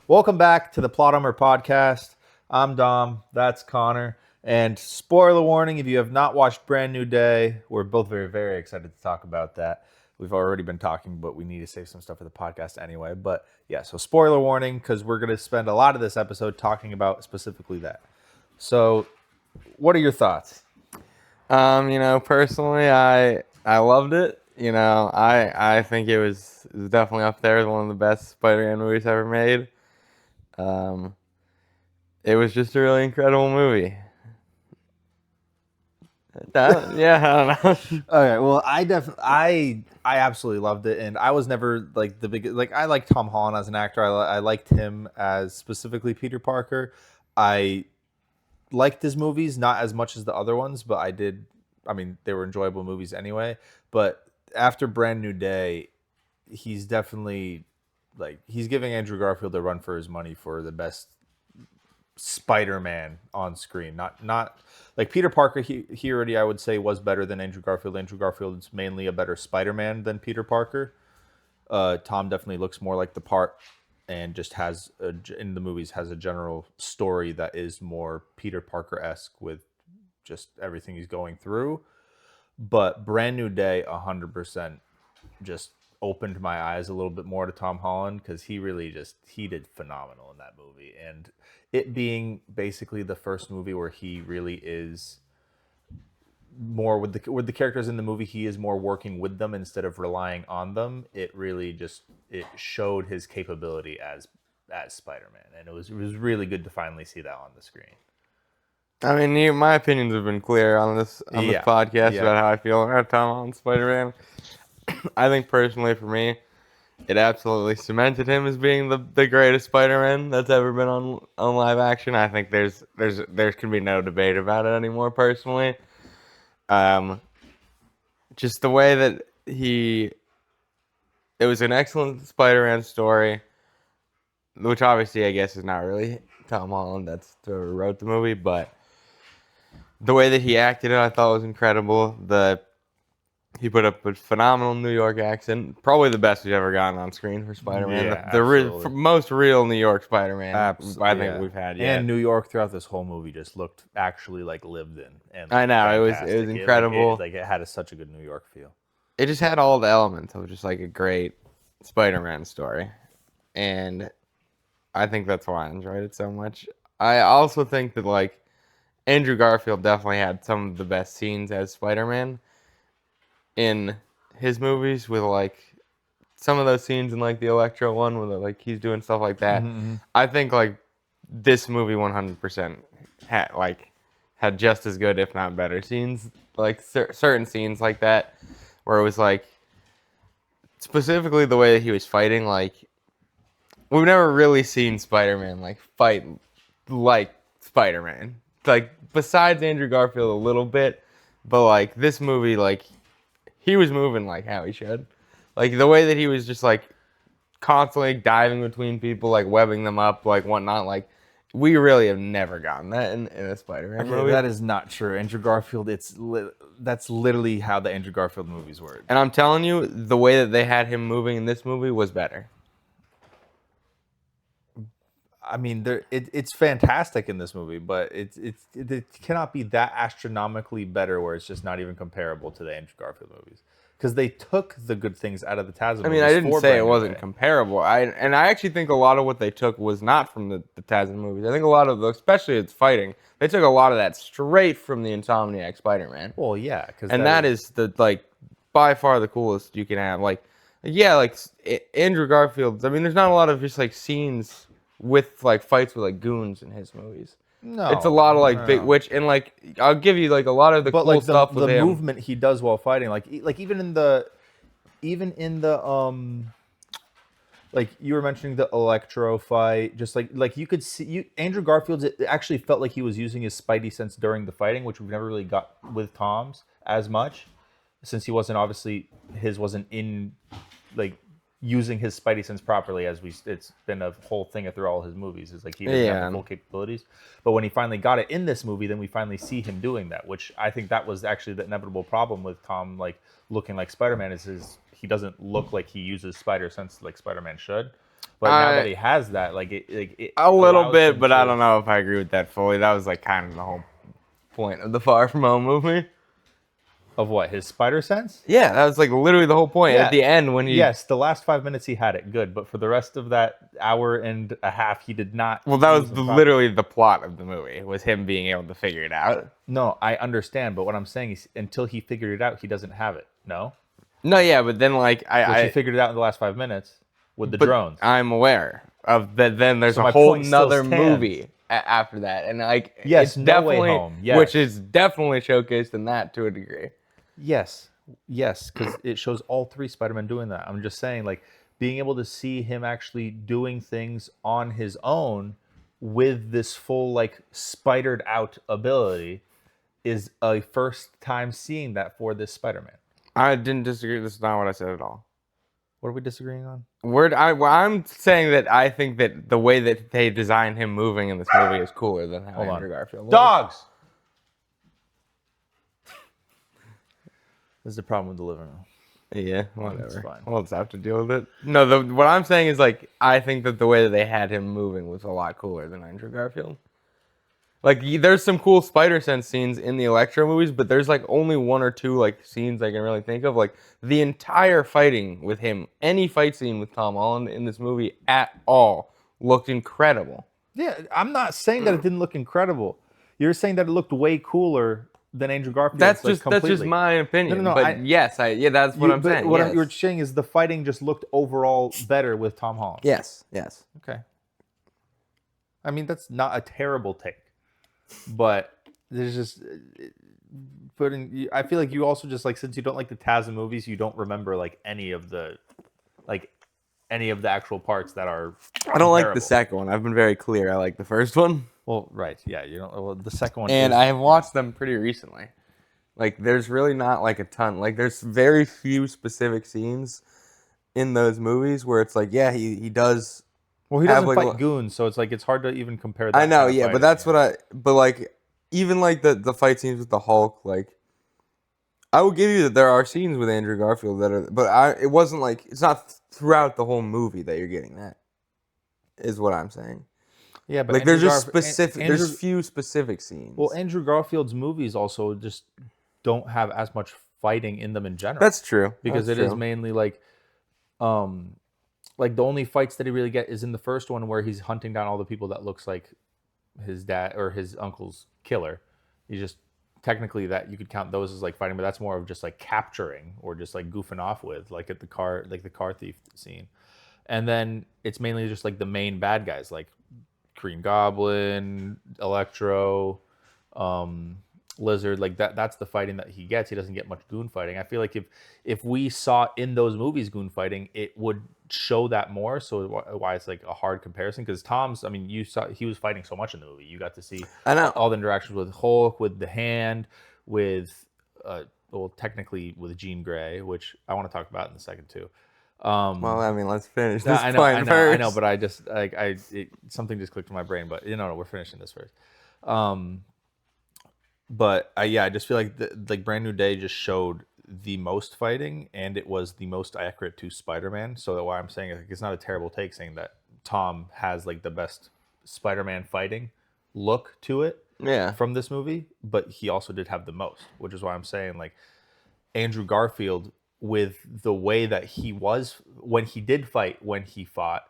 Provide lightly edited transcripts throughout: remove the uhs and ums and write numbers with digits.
Welcome back to the Plot Armor Podcast. I'm Dom. That's Connor. And spoiler warning, if you have not watched Brand New Day, we're both very, very excited to talk about that. We've already been talking, but we need to save some stuff for the podcast anyway. But yeah, so spoiler warning, because we're going to spend a lot of this episode talking about specifically that. So, what are your thoughts? Personally, I loved it. I think it was definitely up there as one of the best Spider-Man movies ever made. It was just a really incredible movie. I don't know. Okay, well, I absolutely loved it, and I was never like the big like I like Tom Holland as an actor. I liked him as specifically Peter Parker. I liked his movies not as much as the other ones, but I did. I mean, they were enjoyable movies anyway. But after Brand New Day, he's definitely like he's giving Andrew Garfield a run for his money for the best Spider-Man on screen. Not like Peter Parker. He already I would say was better than Andrew Garfield. Andrew Garfield's mainly a better Spider-Man than Peter Parker. Tom definitely looks more like the part, and just in the movies has a general story that is more Peter Parker-esque with just everything he's going through. But Brand New Day, 100% just opened my eyes a little bit more to Tom Holland because he did phenomenal in that movie, and it being basically the first movie where he really is more with the characters in the movie, he is more working with them instead of relying on them. It really just it showed his capability as Spider-Man, and it was really good to finally see that on the screen. My opinions have been clear on this podcast about how I feel about Tom Holland's Spider-Man. I think personally, for me, it absolutely cemented him as being the greatest Spider-Man that's ever been on live action. I think there can be no debate about it anymore. Personally, just the way that it was an excellent Spider-Man story, which obviously I guess is not really Tom Holland that's whoever wrote the movie, but the way that he acted it, I thought was incredible. He put up a phenomenal New York accent, probably the best we've ever gotten on screen for Spider-Man. Yeah, the most real New York Spider-Man Absolutely, I think we've had yet. And New York throughout this whole movie just looked actually like lived in. And I know fantastic. it was incredible. It had such a good New York feel. It just had all the elements of just like a great Spider-Man story, and I think that's why I enjoyed it so much. I also think that like Andrew Garfield definitely had some of the best scenes as Spider-Man in his movies, with like some of those scenes in like the Electro one where like he's doing stuff like that. Mm-hmm. I think like this movie 100% had just as good, if not better, scenes, like certain scenes like that, where it was like specifically the way that he was fighting. Like we've never really seen Spider-Man like fight like Spider-Man, like besides Andrew Garfield a little bit, but like this movie, like he was moving like how he should. Like the way that he was just like constantly diving between people, like webbing them up, like whatnot. Like we really have never gotten that in a Spider-Man movie. That is not true. Andrew Garfield, that's literally how the Andrew Garfield movies work. And I'm telling you, the way that they had him moving in this movie was better. I mean, it's fantastic in this movie, but it cannot be that astronomically better where it's just not even comparable to the Andrew Garfield movies, because they took the good things out of the TASM movies. I didn't say it wasn't Day. comparable. I actually think a lot of what they took was not from the TASM movies. I think a lot of especially its fighting, they took a lot of that straight from the Insomniac Spider-Man. Well, yeah, and that is the like by far the coolest you can have. Like, yeah, like Andrew Garfield. I mean, there's not a lot of just like scenes with like fights with like goons in his movies. No, it's a lot of like big, which and like I'll give you like a lot of the cool like stuff with the him. movement he does while fighting, like even in the like you were mentioning the Electro fight, just like you could see Andrew Garfield's. It actually felt like he was using his spidey sense during the fighting, which we've never really got with Tom's as much, since he wasn't obviously his wasn't in like using his spidey sense properly, as it's been a whole thing through all his movies. Is like he doesn't have the full capabilities. But when he finally got it in this movie, then we finally see him doing that, which I think that was actually the inevitable problem with Tom like looking like Spider-Man is he doesn't look like he uses spider sense like Spider-Man should. But now that he has that, it a little allows bit, him but I to- don't know if I agree with that fully. That was like kind of the whole point of the Far From Home movie. Of what, his spider sense? Yeah, that was like literally the whole point. Yeah. At the end, when he Yes, the last 5 minutes he had it good, but for the rest of that hour and a half, he did not. well, that he was wasn't proper. literally the plot of the movie was him being able to figure it out. No, I understand, but what I'm saying is, until he figured it out, he doesn't have it. No, No, yeah, but then like which I he figured it out in the last 5 minutes with the but drones. I'm aware of that. Then there's So a my whole point still nother stands. movie after that, and like Yes, it's No Way definitely Home, yes. which is definitely showcased in that to a degree. Yes, because it shows all three Spider-Man doing that. I'm just saying, like, being able to see him actually doing things on his own with this full, like, spidered out ability is a first time seeing that for this Spider-Man. I didn't disagree. This is not what I said at all. What are we disagreeing on? I'm saying that I think that the way that they designed him moving in this movie is cooler than how Hold on. Andrew Garfield was. Dogs! This is the problem with the living room. Yeah, It's whatever. fine. We'll just have to deal with it. No, what I'm saying is like I think that the way that they had him moving was a lot cooler than Andrew Garfield. Like there's some cool spider sense scenes in the Electro movies, but there's like only one or two like scenes I can really think of. Like the entire fighting with him, any fight scene with Tom Holland in this movie at all looked incredible. Yeah, I'm not saying that it didn't look incredible. You're saying that it looked way cooler than Andrew Garfield. That's just my opinion. No, but yes, that's what I'm saying. What yes. you're saying is the fighting just looked overall better with Tom Holland. Yes. Okay. I mean, that's not a terrible take, but there's just putting. I feel like you also just like, since you don't like the TASM movies, you don't remember like any of the actual parts that are. I don't like comparable. the second one. I've been very clear. I like the first one. Well, right, yeah, you don't. Well, the second one, And is, I have watched them pretty recently. Like, there's really not like a ton. Like, there's very few specific scenes in those movies where it's like, yeah, he does. Well, he have, doesn't like, fight goons, so it's like it's hard to even compare. That I know, kind of yeah, but fighting, that's yeah. what I. But like, even like the fight scenes with the Hulk, like, I will give you that there are scenes with Andrew Garfield that are, but it wasn't like it's not throughout the whole movie that you're getting that. Is what I'm saying. Yeah, but Like there's Andrew just specific. Andrew, There's few specific scenes. Well, Andrew Garfield's movies also just don't have as much fighting in them in general. That's true. Because That's it is true. mainly like the only fights that he really get is in the first one where he's hunting down all the people that looks like his dad or his uncle's killer. He just technically that you could count those as like fighting, but that's more of just like capturing or just like goofing off with, like at the car thief scene. And then it's mainly just like the main bad guys like Green Goblin, Electro, Lizard, like that's the fighting that he gets. He doesn't get much goon fighting. I feel like if we saw in those movies goon fighting, it would show that more. So why it's like a hard comparison, because Tom's, I mean, you saw he was fighting so much in the movie. You got to see I know. all the interactions with Hulk, with the Hand, with well, technically with Jean Grey, which I want to talk about in a second too. Well, I mean, let's finish No, this I point first. know, but I just like something just clicked in my brain. But no, we're finishing this first. But I just feel like Brand New Day just showed the most fighting, and it was the most accurate to Spider-Man. So that's why I'm saying it's not a terrible take saying that Tom has like the best Spider-Man fighting look to it Yeah. from this movie, but he also did have the most, which is why I'm saying like Andrew Garfield, with the way that he was when he did fight, when he fought,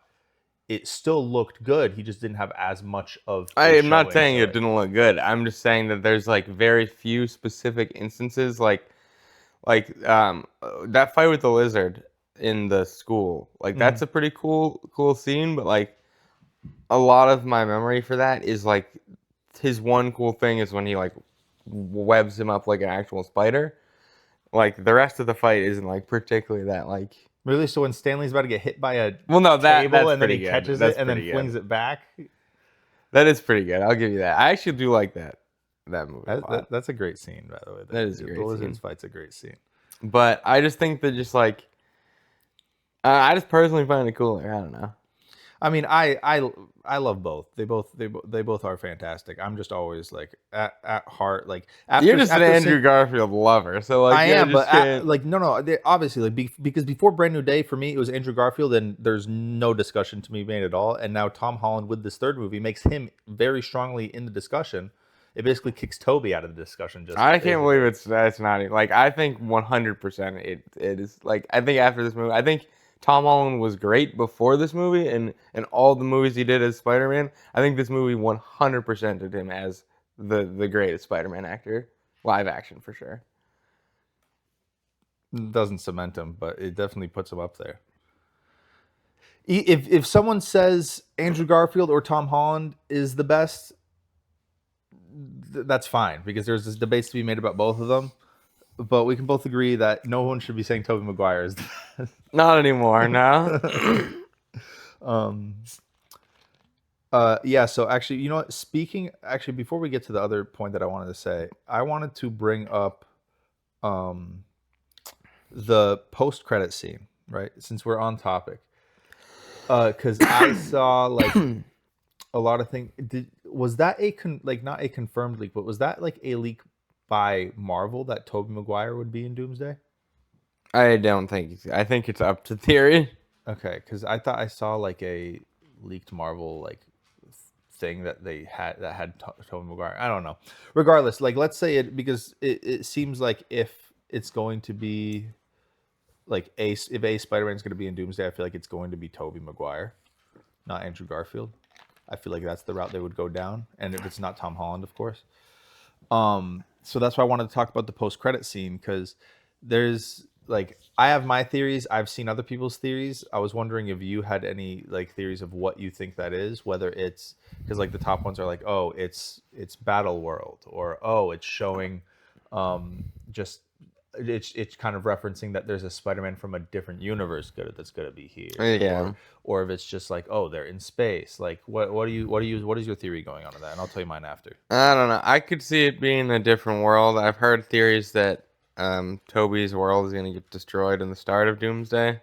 it still looked good. He just didn't have as much of. I am not showing saying to it didn't look good. I'm just saying that there's like very few specific instances, like that fight with the lizard in the school. Like that's a pretty cool scene, but like a lot of my memory for that is like his one cool thing is when he like webs him up like an actual spider. Like the rest of the fight isn't like particularly that like. Really? So when Stanley's about to get hit by a Well, no, table that's and then he pretty good. catches That's it and then pretty flings good. it back, That is pretty good. I'll give you that. I actually do like that movie. A lot. that's a great scene, by the way. That is a the great Lizards scene. fight's a great scene. But I just think that just like I just personally find it cooler. I don't know. I mean, I love both. They both are fantastic. I'm just always like at heart like You're just an after Andrew Garfield lover, so like I you am, but just can't. like no, obviously like because before Brand New Day for me it was Andrew Garfield, and there's no discussion to be made at all. And now Tom Holland with this third movie makes him very strongly in the discussion. It basically kicks Toby out of the discussion. Just I can't believe basically. that's not even, like, I think 100% it is, like, I think after this movie, I think Tom Holland was great before this movie and all the movies he did as Spider-Man. I think this movie 100% did him as the greatest Spider-Man actor, live action for sure. Doesn't cement him, but it definitely puts him up there. If someone says Andrew Garfield or Tom Holland is the best, that's fine because there's this debates to be made about both of them. But we can both agree that no one should be saying Tobey Maguire is the best. Not anymore, no. um, yeah. So actually, you know what? Speaking actually, before we get to the other point that I wanted to say, I wanted to bring up um, the post-credit scene, right? Since we're on topic, because I saw like a lot of things. Was that like not a confirmed leak, but was that like a leak by Marvel that Tobey Maguire would be in Doomsday? I don't think, I think it's up to theory. Okay, because I thought I saw like a leaked Marvel like thing that they had that had Tobey Maguire. I don't know. Regardless, like let's say it because it seems like if it's going to be like if a Spider-Man's going to be in Doomsday, I feel like it's going to be Tobey Maguire, not Andrew Garfield. I feel like that's the route they would go down, and if it's not Tom Holland, of course. So that's why I wanted to talk about the post-credit scene because there's like I have my theories. I've seen other people's theories. I was wondering if you had any like theories of what you think that is. Whether it's because like the top ones are like, oh, it's Battle World, or oh, it's showing, just it's kind of referencing that there's a Spider-Man from a different universe that's gonna be here. Yeah. Or if it's just like, oh, they're in space. Like, what is your theory going on to that? And I'll tell you mine after. I don't know. I could see it being a different world. I've heard theories that Toby's world is going to get destroyed in the start of Doomsday.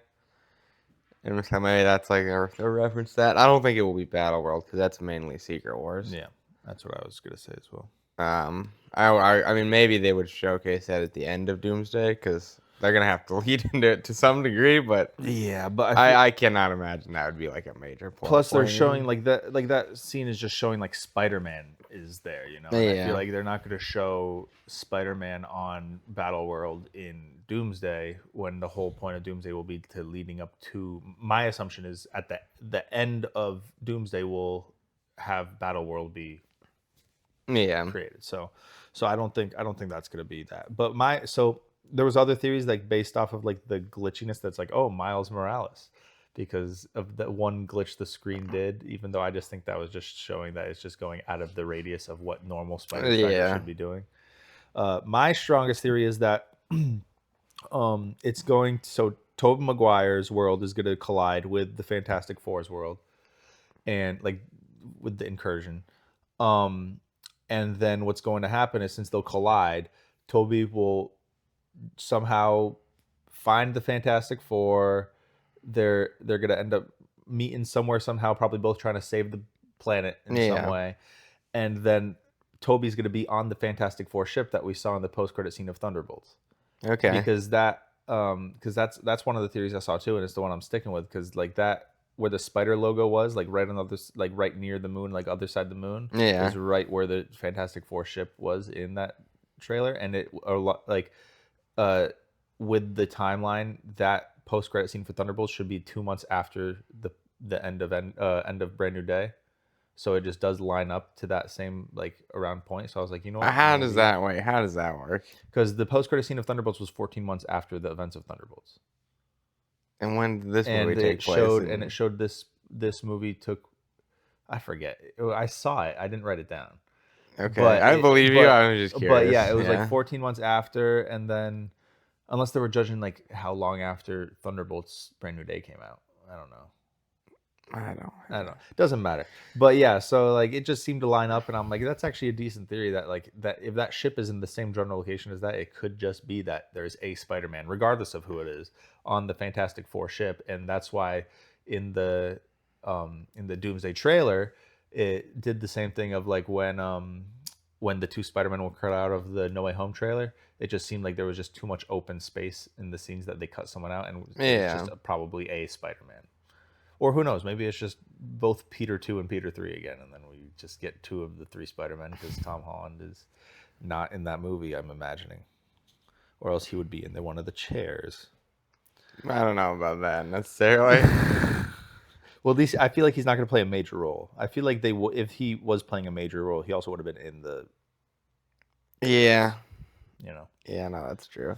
And so maybe that's like a reference to that. I don't think it will be Battle World because that's mainly Secret Wars. Yeah, that's what I was gonna say as well. I mean, maybe they would showcase that at the end of Doomsday because they're going to have to lead into it to some degree, but Yeah, but I cannot imagine that would be like a major plot plus they're point. showing like that scene is just showing like Spider-Man is there, you know. And I Yeah. feel like they're not going to show Spider-Man on Battle World in Doomsday when the whole point of Doomsday will be to leading up to. My assumption is at the end of Doomsday will have Battle World be Yeah. created. So I don't think that's gonna be that. But there was other theories like based off of like the glitchiness that's like, oh, Miles Morales, because of the one glitch the screen did, even though I just think that was just showing that it's just going out of the radius of what normal Spider Yeah. should be doing. My strongest theory is that it's going to, so Tobey Maguire's world is going to collide with the Fantastic Four's world, and like with the incursion. And then what's going to happen is since they'll collide, Toby will somehow find the Fantastic Four. They're gonna end up meeting somewhere somehow, probably both trying to save the planet in some way. And then Toby's gonna be on the Fantastic Four ship that we saw in the post-credit scene of Thunderbolts. Okay. Because that's one of the theories I saw too, and it's the one I'm sticking with because like that where the spider logo was, like right on the other, like right near the moon, like other side of the moon, Yeah. is right where the Fantastic Four ship was in that trailer, and it a lot like with the timeline that post credit scene for Thunderbolts should be 2 months after the end of Brand New Day, so it just does line up to that same like around point. So I was like, you know what? How does that work? Because the post credit scene of Thunderbolts was 14 months after the events of Thunderbolts. And when did this And movie take place? it showed this movie took, I forget. I saw it. I didn't write it down. Okay, But I believe you. I was just curious. But yeah, it was like 14 months after, and then unless they were judging like how long after Thunderbolts Brand New Day came out. I don't know. I don't know. It doesn't matter. But yeah, so like it just seemed to line up, and I'm like, that's actually a decent theory that like that if that ship is in the same general location as that, it could just be that there's a Spider-Man, regardless of who it is, on the Fantastic Four ship, and that's why in the in the Doomsday trailer, it did the same thing of like when the two Spider-Men were cut out of the No Way Home trailer, it just seemed like there was just too much open space in the scenes that they cut someone out, and it was just probably a Spider-Man. Or who knows? Maybe it's just both Peter 2 and Peter 3 again, and then we just get 2 of the 3 Spider-Men because Tom Holland is not in that movie, I'm imagining. Or else he would be in one of the chairs. I don't know about that necessarily. Well, at least I feel like he's not going to play a major role. I feel like if he was playing a major role, he also would have been in the. Yeah. You know. Yeah, no, that's true.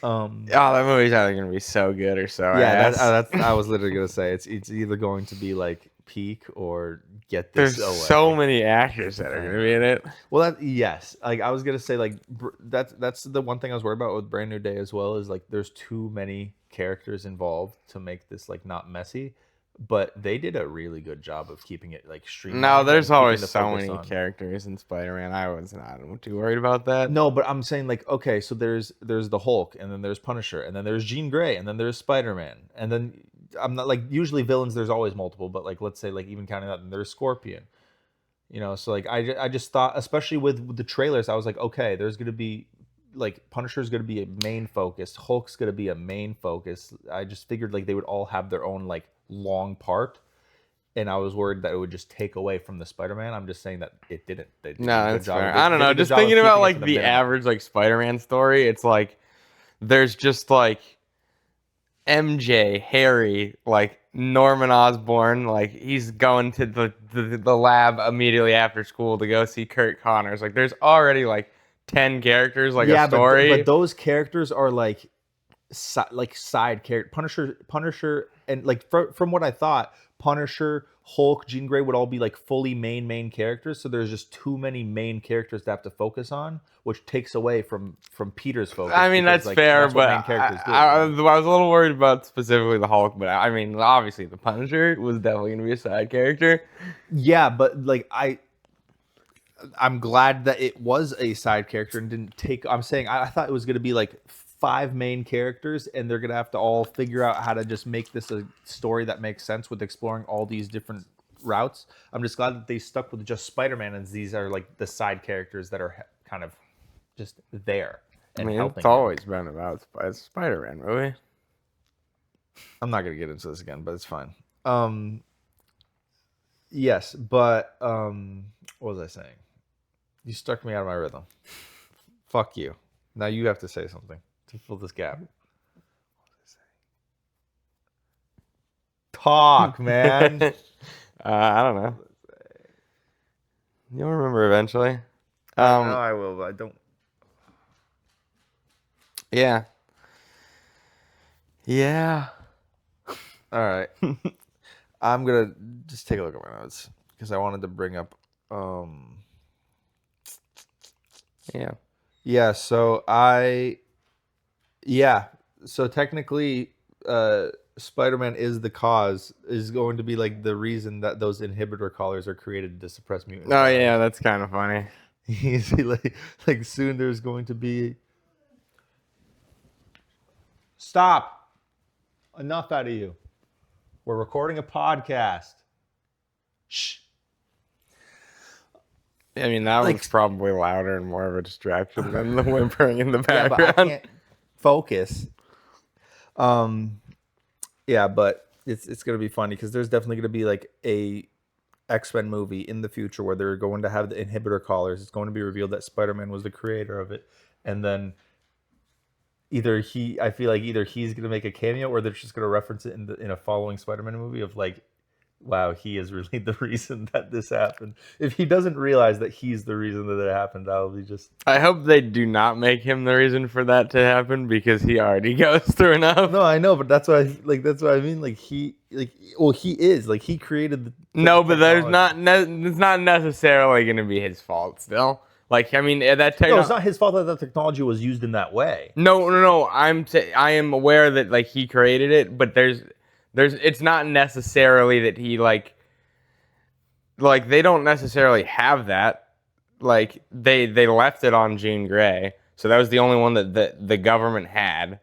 That movie's either going to be so good or so ass. That's I was literally going to say it's either going to be like peak or get this. There's so many actors that are going to be in it. Well, yes. Like I was going to say, like that's the one thing I was worried about with Brand New Day as well, is like there's too many characters involved to make this like not messy. But they did a really good job of keeping it like streamlined. No, there's always so many characters in Spider-Man. I was not too worried about that. No, but I'm saying like, okay, so there's the Hulk, and then there's Punisher, and then there's Jean Grey, and then there's Spider-Man, and then I'm not like usually villains. There's always multiple, but like let's say like even counting that, and there's Scorpion. You know, so like I just thought, especially with the trailers, I was like, okay, there's gonna be like Punisher's gonna be a main focus, Hulk's gonna be a main focus. I just figured like they would all have their own like long part, and I was worried that it would just take away from the Spider-Man. I'm just saying that it didn't. They did no, that's fair. I don't know. Just thinking about like the average like Spider-Man story, it's like there's just like MJ, Harry, like Norman Osborn, like he's going to the lab immediately after school to go see Kurt Connors. Like there's already like 10 characters, like a story. But those characters are like side character. Punisher, and like from what I thought, Punisher, Hulk, Jean Grey would all be like fully main characters. So there's just too many main characters to have to focus on, which takes away from Peter's focus. I mean, that's fair, but I was a little worried about specifically the Hulk. But I mean, obviously the Punisher was definitely going to be a side character. Yeah, but like I'm glad that it was a side character and didn't take. I'm saying I thought it was going to be like 5 main characters, and they're gonna have to all figure out how to just make this a story that makes sense with exploring all these different routes. I'm just glad that they stuck with just Spider-Man, and these are like the side characters that are kind of just there. And I mean, it's always been about Spider-Man movie. I'm not gonna get into this again, but it's fine. Yes, but what was I saying? You stuck me out of my rhythm. Fuck you. Now you have to say something to fill this gap. What was I saying? Talk, man. I don't know. You'll remember eventually. No, I will, but I don't. Yeah. Yeah. All right. I'm gonna just take a look at my notes because I wanted to bring up. Yeah. Yeah. So So technically, Spider-Man is going to be like the reason that those inhibitor collars are created to suppress mutants. Oh yeah, that's kind of funny. like soon there's going to be. Stop! Enough out of you. We're recording a podcast. Shh. I mean, that one's probably louder and more of a distraction than the whimpering in the background. Yeah, but I can't focus. Yeah, but it's gonna be funny because there's definitely gonna be like a X-Men movie in the future where they're going to have the inhibitor collars. It's going to be revealed that Spider-Man was the creator of it, and then I feel like either he's gonna make a cameo or they're just gonna reference it in a following Spider-Man movie of like, wow, he is really the reason that this happened. If he doesn't realize that he's the reason that it happened, that'll be just. I hope they do not make him the reason for that to happen because he already goes through enough. No, I know, but that's what I mean. Like he is like he created the. No, but it's not necessarily going to be his fault. Still, like I mean that. No, it's not his fault that the technology was used in that way. No. I am aware that like he created it, but it's not necessarily that he like they don't necessarily have that. Like they left it on Jean Grey, so that was the only one that the government had.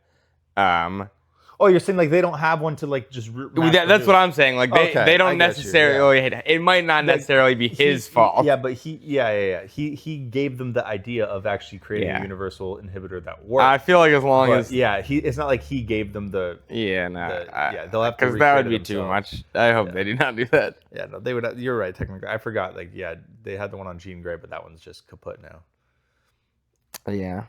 Oh, you're saying like they don't have one to like just That's what I'm saying. Like they Okay, don't I get you, necessarily. It might not necessarily be his fault. Yeah, but he gave them the idea of actually creating a Yeah. universal inhibitor that works. I feel like as long But as it's not like he gave them the yeah, no, they'll have to because that would recreate it be too themselves. much. I hope they do not do that. Yeah, no, they would. You're right. Technically, I forgot. Like, yeah, they had the one on Jean Grey, but that one's just kaput now. Yeah.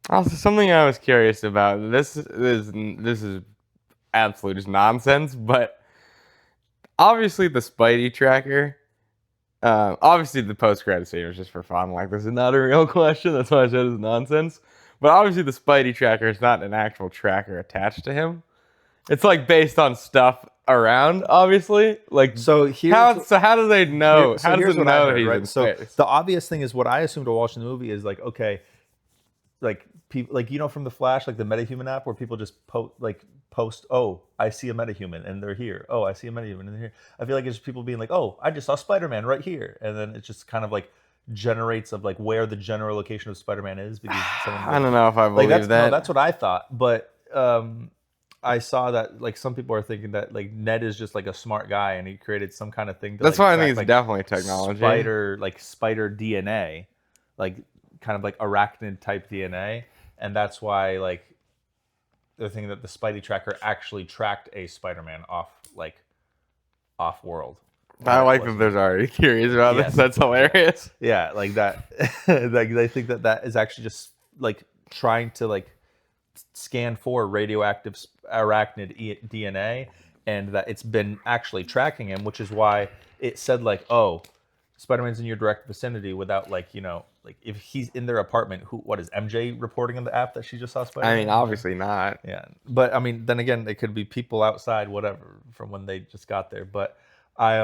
Also, something I was curious about. This is absolute just nonsense, but obviously the Spidey tracker. Obviously the post-credit scene was just for fun. Like, this is not a real question. That's why I said it's nonsense. But obviously the Spidey tracker is not an actual tracker attached to him. It's like based on stuff around, obviously. Like, So how do they know? How does here's it what I know heard, he's right? in So space? the obvious thing is what I assumed while watching the movie is like, okay, like people, like from the Flash, like the MetaHuman app, where people just post, oh, I see a MetaHuman and they're here. Oh, I see a MetaHuman and they're here. I feel like it's just people being like, oh, I just saw Spider-Man right here, and then it just kind of like generates of like where the general location of Spider-Man is because I don't know if I believe that. No, that's what I thought, but I saw that like some people are thinking that like Ned is just like a smart guy and he created some kind of thing. That's like, why I track, think it's like, definitely technology. Spider DNA, like kind of like arachnid type DNA, and that's why like they're thinking that the Spidey tracker actually tracked a Spider-Man off world. I like that there's already theories about this. That's hilarious. Yeah, like that. Like they think that that is actually just like trying to like scan for radioactive arachnid DNA, and that it's been actually tracking him, which is why it said like, oh, Spider-Man's in your direct vicinity without like like if he's in their apartment, what is MJ reporting in the app that she just saw Spider-Man? I mean, obviously not. Yeah, but I mean, then again, it could be people outside, whatever, from when they just got there. But I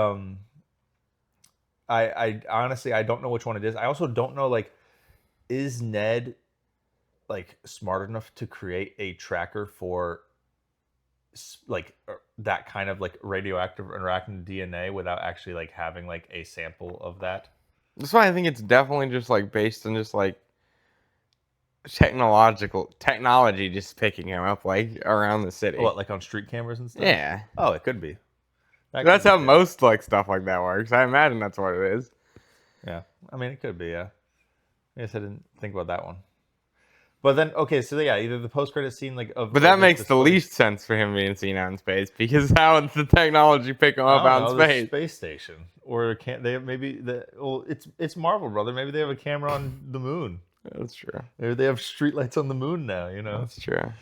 honestly I don't know which one it is. I also don't know like, is Ned like smart enough to create a tracker for like that kind of like radioactive arachnid DNA without actually like having like a sample of that? That's why I think it's definitely just like based on just like technology just picking him up like around the city. What, like on street cameras and stuff? Yeah. Oh, it could be. That's how most like stuff like that works. I imagine that's what it is. Yeah, I mean, it could be. Yeah, I guess I didn't think about that one. But then, okay, so yeah, either the post-credit scene, like, of. But that makes the least sense for him being seen out in space, because how would the technology pick him up out in space? Space station, or can't they? Maybe well, it's Marvel, brother. Maybe they have a camera on the moon. That's true. Maybe they have streetlights on the moon now. That's true.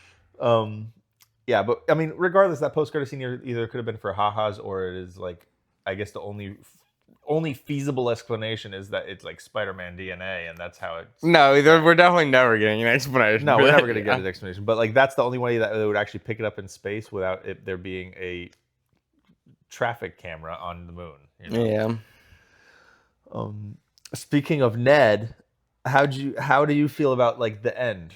Yeah, but I mean, regardless, that post-credit scene either could have been for ha-has, or it is like, I guess the only feasible explanation is that it's like Spider-Man DNA, and that's how it's. No, we're definitely never getting an explanation. No, we're never going to get an explanation. But like, that's the only way that they would actually pick it up in space without there being a traffic camera on the moon. Yeah. Speaking of Ned, how do you feel about like the end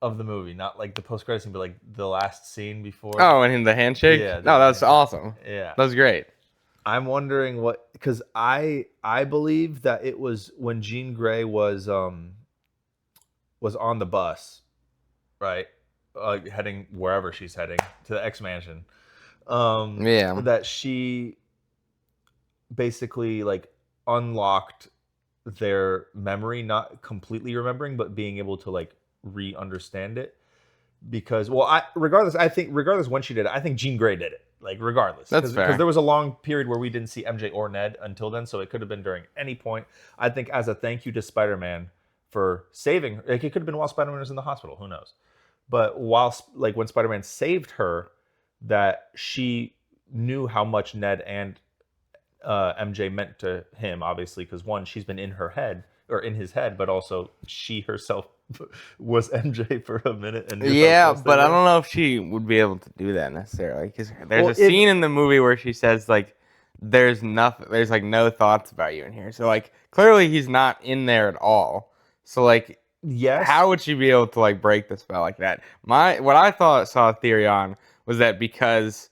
of the movie? Not like the post-credit scene, but like the last scene before. Oh, and in the handshake. Yeah. No, that's awesome. Yeah, that was great. I'm wondering because I believe that it was when Jean Grey was on the bus, right, heading wherever she's heading to the X Mansion. Yeah, that she basically like unlocked their memory, not completely remembering, but being able to like re-understand it. Because regardless when she did it, I think Jean Grey did it. Like regardless, that's fair. Because there was a long period where we didn't see MJ or Ned until then, so it could have been during any point. I think as a thank you to Spider-Man for saving her, like it could have been while Spider-Man was in the hospital. Who knows? But when Spider-Man saved her, that she knew how much Ned and MJ meant to him. Obviously, because one, she's been in her head or in his head, but also she herself was MJ for a minute. And yeah, but I don't know if she would be able to do that necessarily, because there's a scene in the movie where she says like, there's like no thoughts about you in here. So like clearly he's not in there at all. So like, yes, how would she be able to like break the spell like that? What I saw a theory on was that because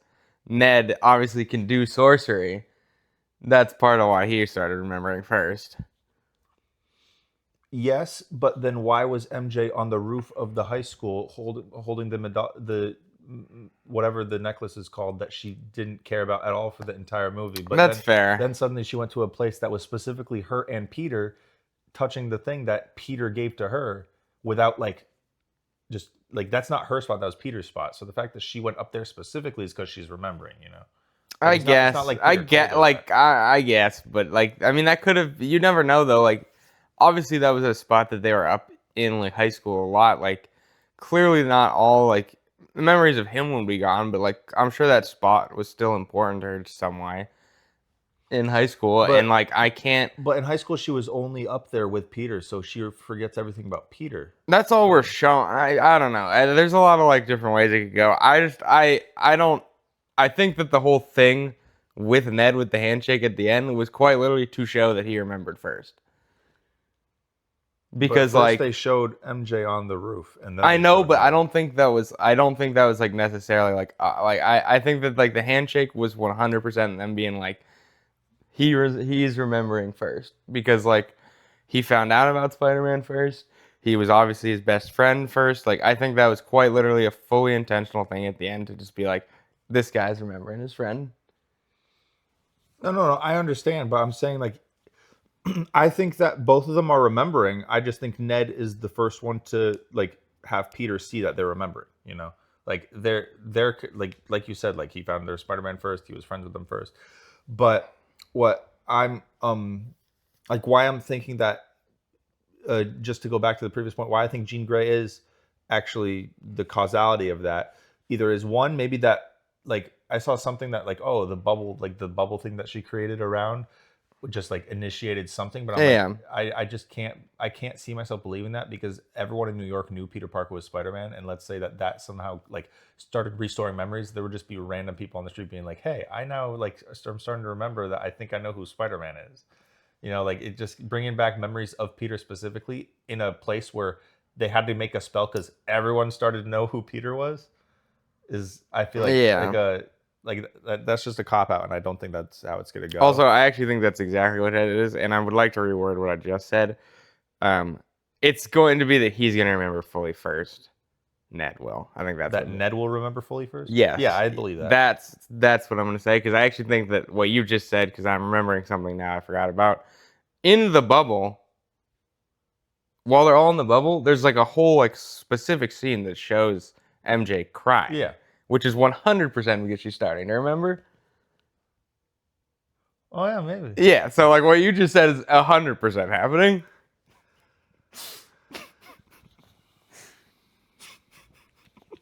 Ned obviously can do sorcery, that's part of why he started remembering first. Yes, but then why was MJ on the roof of the high school holding the whatever the necklace is called that she didn't care about at all for the entire movie? But That's fair. then suddenly she went to a place that was specifically her and Peter touching the thing that Peter gave to her without like just like that's not her spot, that was Peter's spot. So the fact that she went up there specifically is because she's remembering, you know. Like, I it's not, it's guess. not like I Peter get told her like that. I guess, but like I mean that could have you never know though. Like obviously that was a spot that they were up in like high school a lot. Like clearly not all like the memories of him would be gone, but like I'm sure that spot was still important to her some way in high school. And But like I can't. but in high school she was only up there with Peter, so she forgets everything about Peter. That's all we're shown. I don't know. There's a lot of like different ways it could go. I don't. I think that the whole thing with Ned with the handshake at the end was quite literally to show that he remembered first. But Because first like they showed MJ on the roof, and then I they know, showed but I Ned. don't think that was. I don't think that was like necessarily like I think that like the handshake was 100% them being like he's remembering first because like he found out about Spider-Man first. He was obviously his best friend first. Like I think that was quite literally a fully intentional thing at the end to just be like, this guy's remembering his friend. No. I understand, but I'm saying like I think that both of them are remembering. I just think Ned is the first one to like have Peter see that they're remembering. You know, like they're like you said, like he found their Spider-Man first. He was friends with them first. But what I'm like why I'm thinking that just to go back to the previous point, why I think Jean Grey is actually the causality of that either is one maybe that like I saw something that like oh the bubble thing that she created around just like initiated something, but I'm like Yeah, I just can't see myself believing that because everyone in New York knew Peter Parker was Spider-Man, and let's say that somehow like started restoring memories, there would just be random people on the street being like, hey, I now like I'm starting to remember that I think I know who Spider-Man is. You know, like it just bringing back memories of Peter specifically in a place where they had to make a spell because everyone started to know who Peter was. Is I feel like yeah. a that's just a cop out, and I don't think that's how it's gonna Also, go. I actually think that's exactly what it is, and I would like to reword what I just said. Um, it's going to be that he's going to remember fully first. Ned will. I think that's That what. Ned will remember fully first. Yeah, Yes, I believe that. that's what I'm going to say because I actually think that what you just said because I'm remembering something now I forgot about. In the bubble, while they're all in the bubble, there's like a whole like specific scene that shows MJ crying, Yeah. which is 100% because she's starting to remember. Oh yeah, maybe. Yeah, so like what you just said is 100% happening.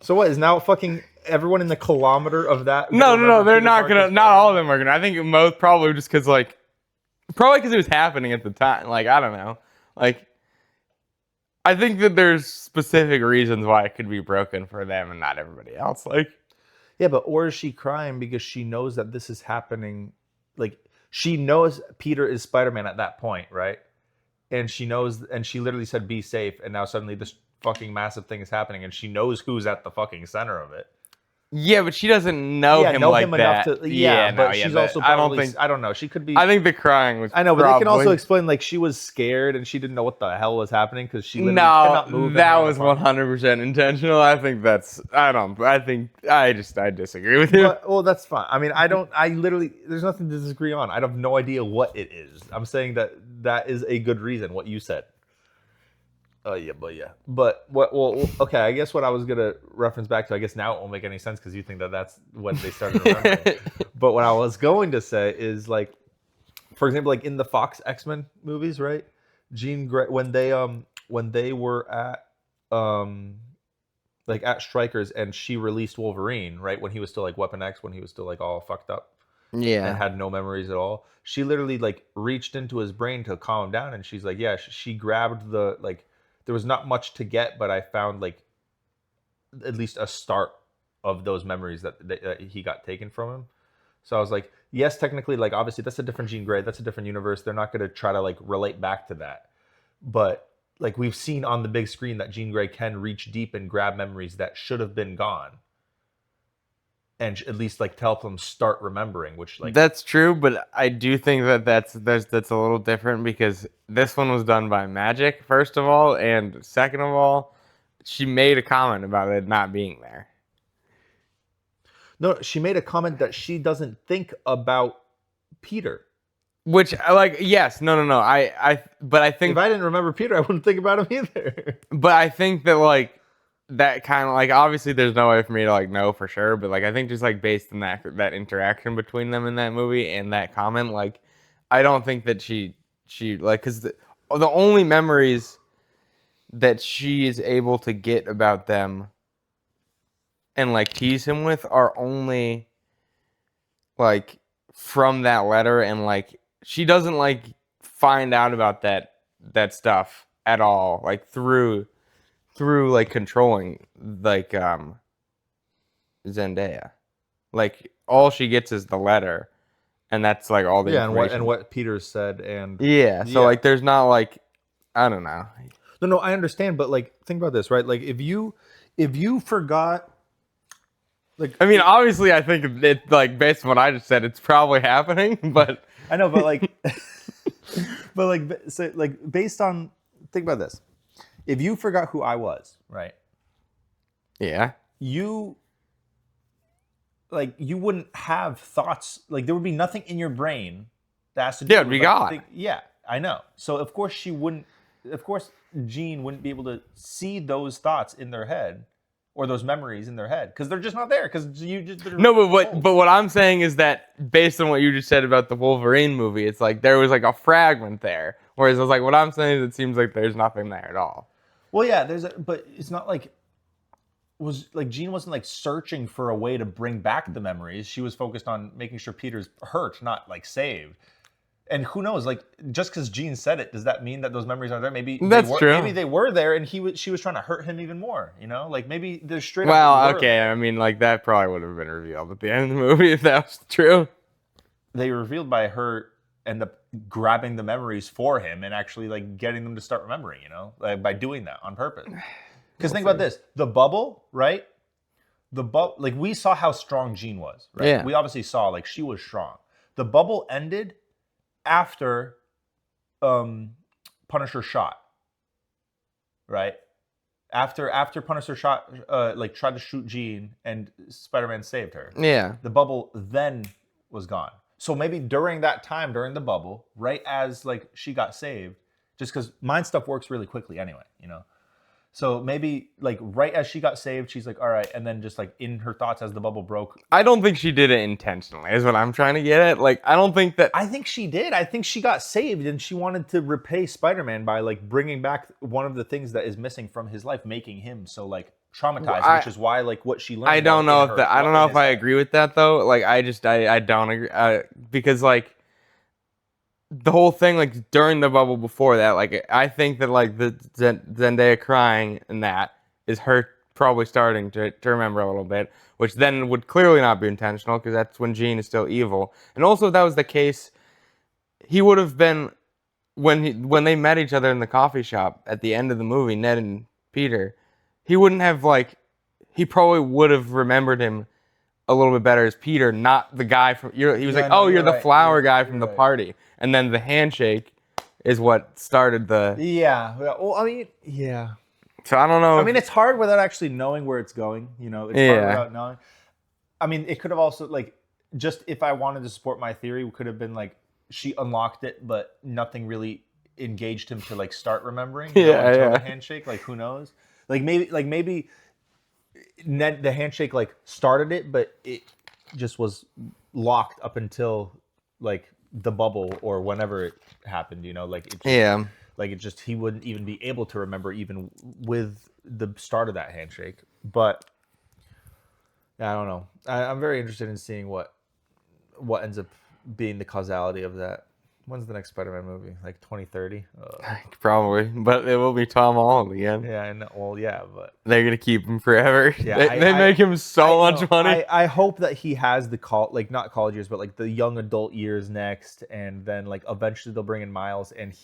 So what is now fucking everyone in the kilometer of that? No, they're Peter not Parker's gonna. Not all of them are gonna. I think most probably just because like, probably because it was happening at the time. Like I don't know. Like I think that there's specific reasons why it could be broken for them and not everybody else. Like Yeah, but or is she crying because she knows that this is happening? Like she knows Peter is Spider-Man at that point, right? And she knows, and she literally said, "Be safe." And now suddenly this fucking massive thing is happening, and she knows who's at the fucking center of it. yeah, but she doesn't know Yeah, him know like him enough that. to Yeah, no, but yeah. she's also I don't probably think. I don't know. She could be. I think the crying was. I know, but they can also probably- explain like she was scared and she didn't know what the hell was happening because she literally No, cannot move. that anywhere was apart. 100% intentional. I think that's. I don't. I think I disagree with you. But, well, that's fine. I mean, I don't. I literally, there's nothing to disagree on. I have no idea what it is. I'm saying that that is a good reason. What you said. Oh yeah, but what? Well, okay. I guess what I was gonna reference back to. I guess now it won't make any sense because you think that that's when they started remembering. But what I was going to say is like, for example, like in the Fox X-Men movies, right? Jean Grey when they were at like at Strikers and she released Wolverine, right? When he was still like Weapon X, when he was still like all fucked up and Yeah. had no memories at all. She literally like reached into his brain to calm him down, and she's like, yeah, she grabbed the like. There was not much to get, but I found like at least a start of those memories that he got taken from him. So I was like, yes, technically, like obviously that's a different Jean Grey, that's a different universe. They're not going to try to like relate back to that, but like we've seen on the big screen that Jean Grey can reach deep and grab memories that should have been gone. and at least like to help them start remembering, which like That's true, but I do think that that's a little different because this one was done by Magic, first of all, and second of all, she made a comment about it not being there. no, she made a comment that she doesn't think about Peter. Which I like, yes, no. But I think If I didn't remember Peter, I wouldn't think about him either. But I think that like that kind of like obviously there's no way for me to like know for sure, but like I think just like based on that interaction between them in that movie and that comment, like I don't think that she like because the only memories that she is able to get about them and like tease him with are only like from that letter, and like she doesn't like find out about that stuff at all like through like controlling like Zendaya. Like all she gets is the letter, and that's like all the Yeah, information. and what Peter said, and Yeah, so like there's not like I don't know. no, I understand, but like think about this, right? Like if you forgot, like I mean, obviously, I think it like based on what I just said, it's probably happening, but I know, but like, but like, so like based on think about this, if you forgot who I was, right? yeah, You like you wouldn't have thoughts, like there would be nothing in your brain that has to do Yeah, it'd be with, gone. yeah, I know. So of course she wouldn't, of course Jean wouldn't be able to see those thoughts in their head or those memories in their head because they're just not there because you just no, but what I'm saying is that based on what you just said about the Wolverine movie, it's like there was like a fragment there, whereas I was like what I'm saying is it seems like there's nothing there at all. Well, yeah, but it's not like was like Jean wasn't like searching for a way to bring back the memories. She was focused on making sure Peter's hurt, not like saved. And who knows? Like just because Jean said it, does that mean that those memories are there? Maybe That's true. Maybe they were there, and she was trying to hurt him even more. You know, like maybe they're straight. Well, up okay, I mean like that probably would have been revealed at the end of the movie if that was true. They were revealed by her end up grabbing the memories for him and actually like getting them to start remembering. You know, like by doing that on purpose. Because think about this: the bubble, right? The bubble, like we saw how strong Jean was, right? Yeah. We obviously saw like she was strong. The bubble ended after Punisher shot, right? After Punisher shot, like tried to shoot Jean, and Spider-Man saved her. Yeah. The bubble then was gone. So maybe during that time, during the bubble, right as like she got saved, just because mind stuff works really quickly anyway, you know. So maybe like right as she got saved, she's like, all right, and then just like in her thoughts as the bubble broke. I don't think she did it intentionally, is what I'm trying to get at. Like, I don't think that. I think she did. I think she got saved and she wanted to repay Spider-Man by like bringing back one of the things that is missing from his life, making him so like traumatized, which is why like what she learned. I don't know if that. I don't know if I agree with that though. Like, I don't agree because like the whole thing like during the bubble before that, like I think that like the Zendaya crying and that is her probably starting to remember a little bit, which then would clearly not be intentional because that's when Jean is still evil. And also if that was the case, he would have been when they met each other in the coffee shop at the end of the movie, Ned and Peter, he wouldn't have like he probably would have remembered him a little bit better as Peter, not the guy from he was like, "Oh, you're the flower guy from the party." And then the handshake is what started the Yeah. Well, I mean, yeah. So I don't know. I mean, it's hard without actually knowing where it's going. You know, it's hard without knowing. I mean, it could have also like just if I wanted to support my theory, it could have been like she unlocked it, but nothing really engaged him to like start remembering. You know, until the handshake. Like who knows? Like maybe Ned the handshake like started it, but it just was locked up until like the bubble or whenever it happened. You know, like it just, like it just he wouldn't even be able to remember even with the start of that handshake. But I don't know. I'm very interested in seeing what ends up being the causality of that. When's the next Spider-Man movie? Like 2030? Probably, but it will be Tom Holland again. Yeah, I know. Well, yeah, but they're gonna keep him forever. Yeah, they make him so much money. I hope that he has the like not college years, but like the young adult years next, and then like eventually they'll bring in Miles, and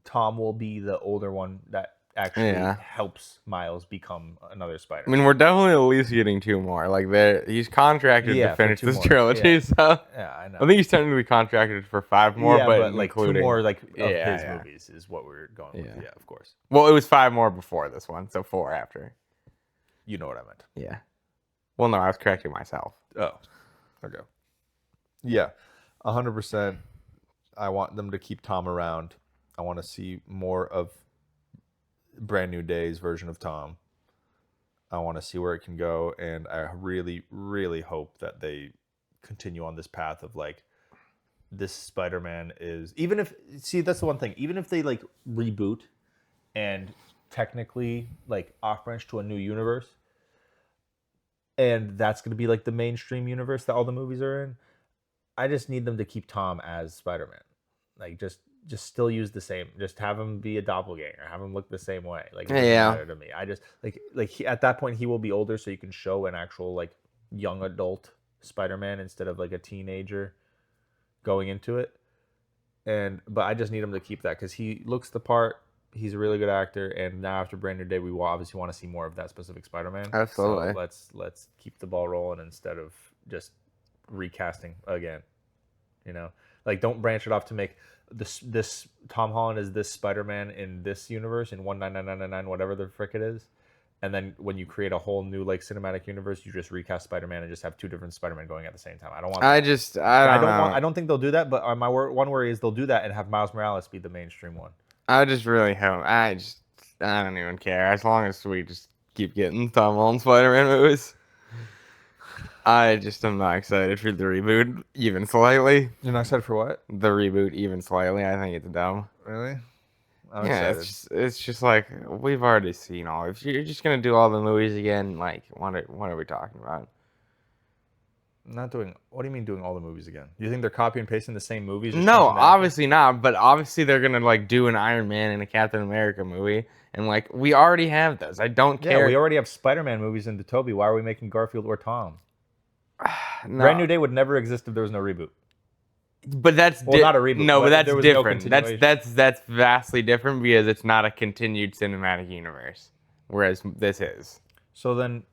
Tom will be the older one that actually Yeah. helps Miles become another I Spider-Man. mean, we're definitely at least getting 2 more. Like, he's contracted Yeah, to for finish 2 this more. trilogy, Yeah. so Yeah, I know. I think he's technically contracted for 5 more, yeah, but like 2 including more like of Yeah, his yeah. movies is what we're going with. Yeah. Yeah, of course. Well, it was 5 more before this one, so 4 after. You know what I meant. Yeah. Well, no, I was correcting myself. Oh, okay. Yeah, 100%. I want them to keep Tom around. I want to see more of Brand New Day's version of Tom. I want to see where it can go, and I really, really hope that they continue on this path of like this Spider-Man is even if that's the one thing. Even if they like reboot and technically like off branch to a new universe, and that's going to be like the mainstream universe that all the movies are in. I just need them to keep Tom as Spider-Man. Like just still use the same. Just have him be a doppelganger. Have him look the same way. Like it doesn't matter to me. I just at that point he will be older, so you can show an actual like young adult Spider-Man instead of like a teenager going into it. But I just need him to keep that because he looks the part. He's a really good actor, and now after Brand New Day, we will obviously want to see more of that specific Spider-Man. Absolutely. So let's keep the ball rolling instead of just recasting again. You know, like don't branch it off to make this Tom Holland is this Spider-Man in this universe in 199999 whatever the frick it is, and then when you create a whole new like cinematic universe, you just recast Spider-Man and just have 2 different Spider-Man going at the same time. I don't want. I don't know. I don't think they'll do that. But one worry is they'll do that and have Miles Morales be the mainstream one. I just really hope. I don't even care as long as we just keep getting Tom Holland Spider-Man movies. I just am not excited for the reboot even slightly. You're not excited for what? The reboot even slightly. I think it's dumb. Really? I'm Yeah, excited. it's just like we've already seen all. If you're just gonna do all the movies again, like what are we talking about? Not doing. What do you mean doing all the movies again? You think they're copy and pasting the same movies? just No, changing the actors? obviously not. But obviously they're gonna like do an Iron Man and a Captain America movie, and like we already have those. I don't care. Yeah, we already have Spider-Man movies into Toby. Why are we making Garfield or Tom? No. Brand New Day would never exist if there was no reboot. But that's not a reboot, No, but but that's there was no different. continuation. That's vastly different because it's not a continued cinematic universe, whereas this is. So then,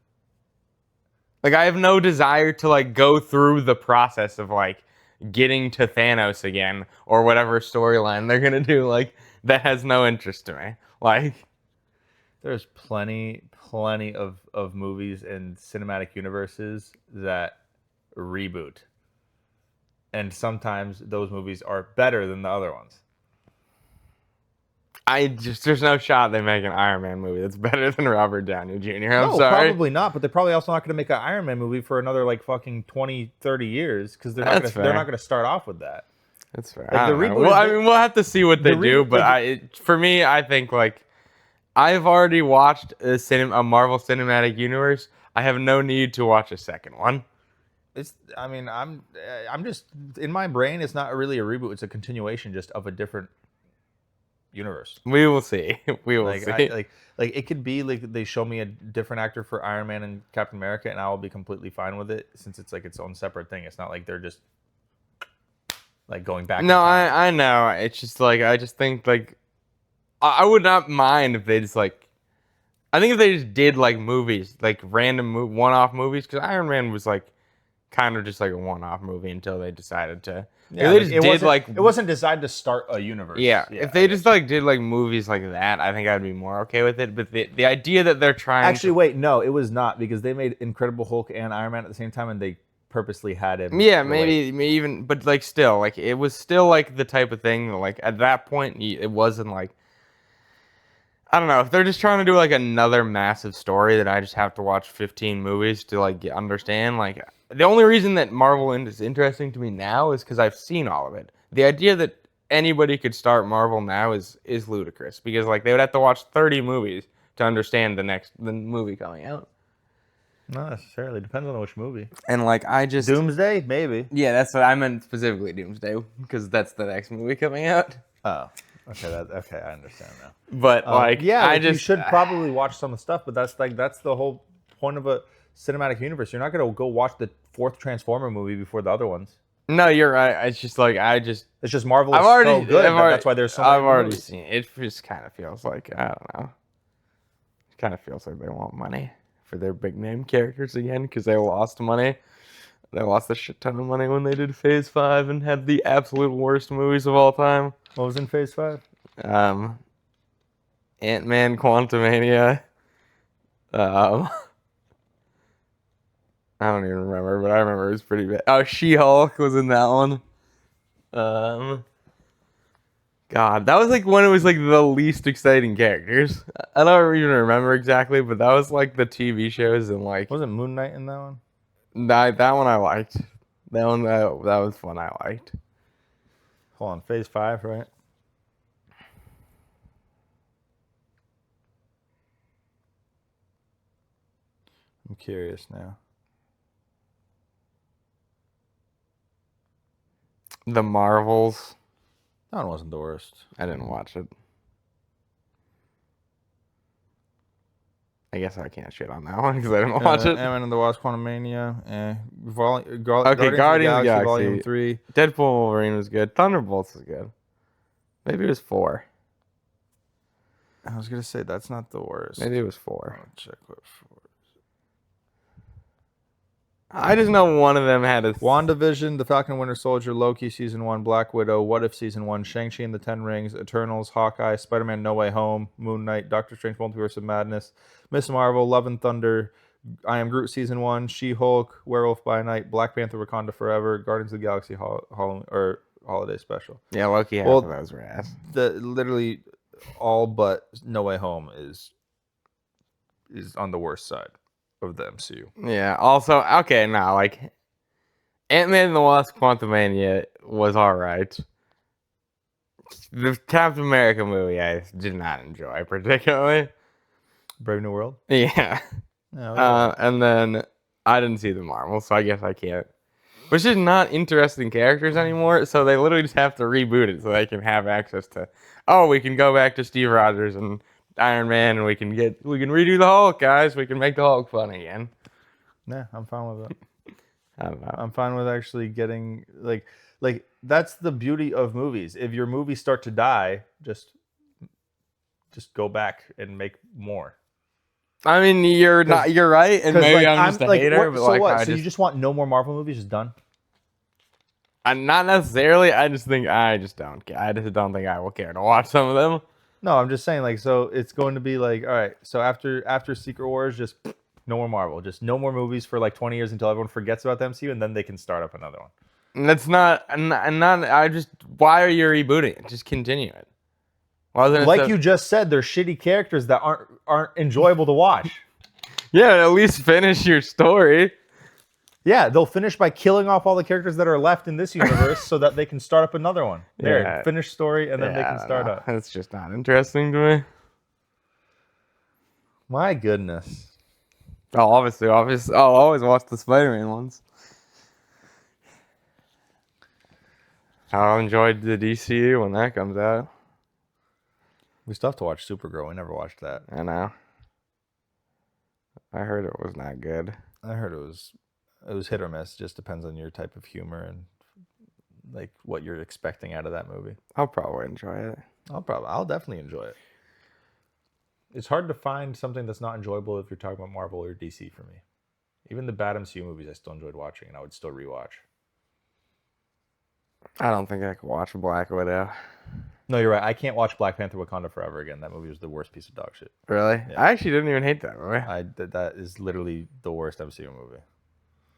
Like I have no desire to like go through the process of like getting to Thanos again or whatever storyline they're gonna do. Like that has no interest to me. Like there's plenty of movies and cinematic universes that reboot. And sometimes those movies are better than the other ones. there's no shot they make an Iron Man movie that's better than Robert Downey Jr. I'm No, sorry. probably not, but they're probably also not going to make an Iron Man movie for another like fucking 20, 30 years because they're That's not going to start off with that. That's fair. Like, I the don't know. reboot Well, is I the- mean, we'll have to see what they the do. reboot- But like- for me, I think like I've already watched a Marvel Cinematic Universe. I have no need to watch a second one. I'm just in my brain. It's not really a reboot. It's a continuation, just of a different universe. We will see. We will Like, see. like it could be like they show me a different actor for Iron Man and Captain America, and I will be completely fine with it since it's like its own separate thing. It's not like they're just like going back. No, in time. I know. It's just like I just think like I would not mind if they just like. I think if they just did like movies, like random one-off movies, because Iron Man was like kind of just like a one-off movie until they decided to. Yeah, if they just it did wasn't, like it wasn't designed to start a universe. Yeah, if they just like did like movies like that, I think I'd be more okay with it. But the idea that they're trying actually wait, no, it was not because they made Incredible Hulk and Iron Man at the same time, and they purposely had him. yeah, maybe even, but like still, like it was still like the type of thing that, like at that point, it wasn't like I don't know if they're just trying to do like another massive story that I just have to watch 15 movies to like understand. Like the only reason that Marvel is interesting to me now is because I've seen all of it. The idea that anybody could start Marvel now is ludicrous because like they would have to watch 30 movies to understand the movie coming out. Not necessarily. Depends on which movie. And like I just Doomsday, maybe. yeah, that's what I meant specifically Doomsday because that's the next movie coming out. Oh, okay. Okay, I understand now. But like yeah, I like, you just should probably watch some of the stuff, but that's the whole point of a cinematic universe. You're not gonna go watch the 4th Transformer movie before the other ones. no, you're right. It's just like It's just Marvel is I've already so good. I've already, That's why there's so I've many already movies. seen it. It just kind of feels like I don't know. kind of feels like they want money for their big name characters again because they lost money. They lost a shit ton of money when they did Phase 5 and had the absolute worst movies of all time. What was in Phase 5? Ant-Man, Quantumania. I don't even remember, but I remember it was pretty bad. Oh, She-Hulk was in that one. God, that was like when it was like the least exciting characters. I don't even remember exactly, but that was like the TV shows and like Wasn't Moon Knight in that one? that one I liked. That one that was fun. I liked. Hold on, Phase 5, right? I'm curious now. The Marvels. That one wasn't the worst. I didn't watch it. I guess I can't shit on that one because I didn't watch it. Ant-Man and the Wasp: Quantumania. Okay, Guardians of the Galaxy Galaxy. Volume 3. Deadpool Wolverine was good. Thunderbolts was good. Maybe it was 4. I was gonna say that's not the worst. Maybe it was 4. I'll check what 4. I just know one of them had a WandaVision, The Falcon and Winter Soldier, Loki Season 1, Black Widow, What If Season 1, Shang-Chi and the Ten Rings, Eternals, Hawkeye, Spider-Man No Way Home, Moon Knight, Doctor Strange Multiverse of Madness, Miss Marvel, Love and Thunder, I Am Groot Season 1, She-Hulk, Werewolf by Night, Black Panther Wakanda Forever, Guardians of the Galaxy Holiday Special. Yeah, Loki half of those were ass. Literally all but No Way Home is on the worst side of the MCU. Yeah, also, okay, now, like, Ant-Man and the Wasp Quantumania was alright. The Captain America movie I did not enjoy particularly. Brave New World? Yeah. And then I didn't see the Marvel, so I guess I can't. Which is not interesting characters anymore, so they literally just have to reboot it so they can have access to, we can go back to Steve Rogers and Iron Man and we can redo the Hulk, guys. We can make the Hulk fun again. Yeah, I'm fine with it. I don't know. I'm fine with actually getting like that's the beauty of movies. If your movies start to die, just go back and make more. I mean, you're right, and maybe I'm just a hater. But what? So you just want no more Marvel movies? Just done? Not necessarily. I just don't care. I just don't think I will care to watch some of them. No, I'm just saying, like, so it's going to be like, all right, so after Secret Wars, just no more Marvel, just no more movies for like 20 years until everyone forgets about the MCU, and then they can start up another one. And that's not. Why are you rebooting it? Just continue it. Like you just said, they're shitty characters that aren't enjoyable to watch. Yeah, at least finish your story. Yeah, they'll finish by killing off all the characters that are left in this universe so that they can start up another one. There, finish story, and then they can start up. It's just not interesting to me. My goodness. Oh, obviously, I'll always watch the Spider-Man ones. I enjoyed the DCU when that comes out. We still have to watch Supergirl. We never watched that. I know. I heard it was not good. I heard it was hit or miss. Just depends on your type of humor and like what you're expecting out of that movie. I'll probably enjoy it. I'll definitely enjoy it. It's hard to find something that's not enjoyable if you're talking about Marvel or DC for me. Even the bad MCU movies I still enjoyed watching and I would still rewatch. I don't think I could watch Black Widow. No, you're right. I can't watch Black Panther Wakanda Forever again. That movie was the worst piece of dog shit. Really? Yeah. I actually didn't even hate that movie. That is literally the worst MCU movie.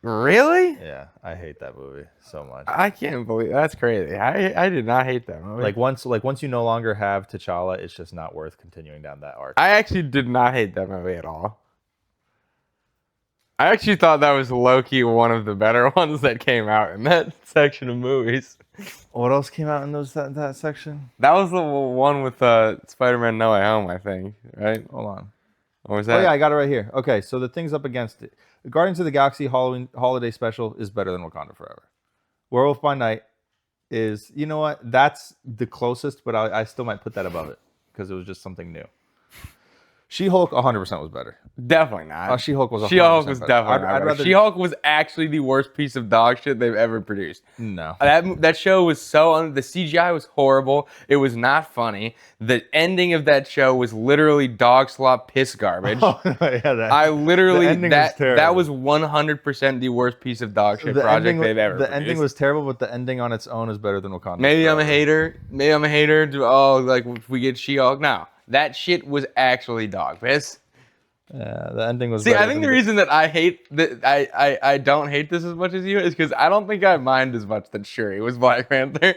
Really? Yeah, I hate that movie so much. I can't believe that's crazy. I did not hate that movie. Like once you no longer have T'Challa, it's just not worth continuing down that arc. I actually did not hate that movie at all. I actually thought that was low-key one of the better ones that came out in that section of movies. What else came out in that section? That was the one with Spider-Man No Way Home, I think, right? Hold on. Or was that? Oh yeah, I got it right here. Okay, so the things up against it. The Guardians of the Galaxy Halloween Holiday Special is better than Wakanda Forever. Werewolf by Night is, you know what? That's the closest, but I still might put that above it because it was just something new. She-Hulk 100% was better. Definitely not. She-Hulk was 100% She-Hulk was better. definitely not I'd better. rather She-Hulk was actually the worst piece of dog shit they've ever produced. no. That show was the CGI was horrible. It was not funny. The ending of that show was literally dog slop piss garbage. Oh, yeah, that, I literally the ending was that terrible. was 100% the worst piece of dog shit project they've ever The produced. ending was terrible, but the ending on its own is better than Wakanda. Maybe I'm a Forever. hater. Maybe I'm a hater. Like if we get She-Hulk. No, that shit was actually dog piss. Yeah, the ending was. See, better I think than the reason that I hate that I don't hate this as much as you is because I don't think I mind as much that Shuri was Black Panther.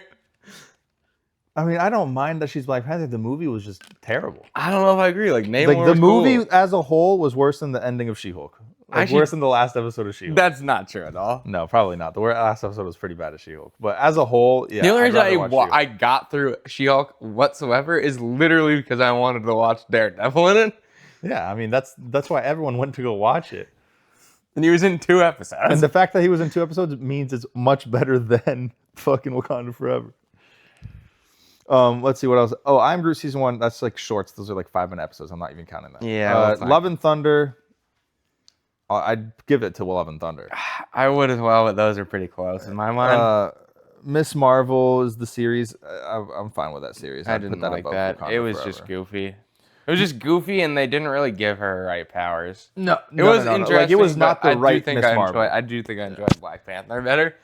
I mean, I don't mind that she's Black Panther. The movie was just terrible. I don't know if I agree. Like Namor Like the was movie cool. as a whole was worse than the ending of She-Hulk. Like Actually- worse than the last episode of She-Hulk. That's not true at all. No, probably not. The last episode was pretty bad of She-Hulk. But as a whole, yeah. The only I'd reason rather watch She-Hulk. I got through She-Hulk whatsoever is literally because I wanted to watch Daredevil in it, Yeah, I mean that's why everyone went to go watch it. and he was in 2 episodes. And the fact that he was in 2 episodes means it's much better than fucking Wakanda Forever. Let's see what else. Oh, I'm Groot season 1. That's like shorts. Those are like 5-minute episodes. I'm not even counting that. Yeah, that's fine. Love and Thunder. I'd give it to Love and Thunder. I would as well, but those are pretty close in my mind. Miss Marvel is the series. I'm fine with that series. I I'd didn't put like above that. Wakanda It was Forever. just goofy. It was just goofy, and they didn't really give her right powers. No, It was interesting. Like, it was not but the right think Miss Marvel. I do think I enjoyed Black Panther better.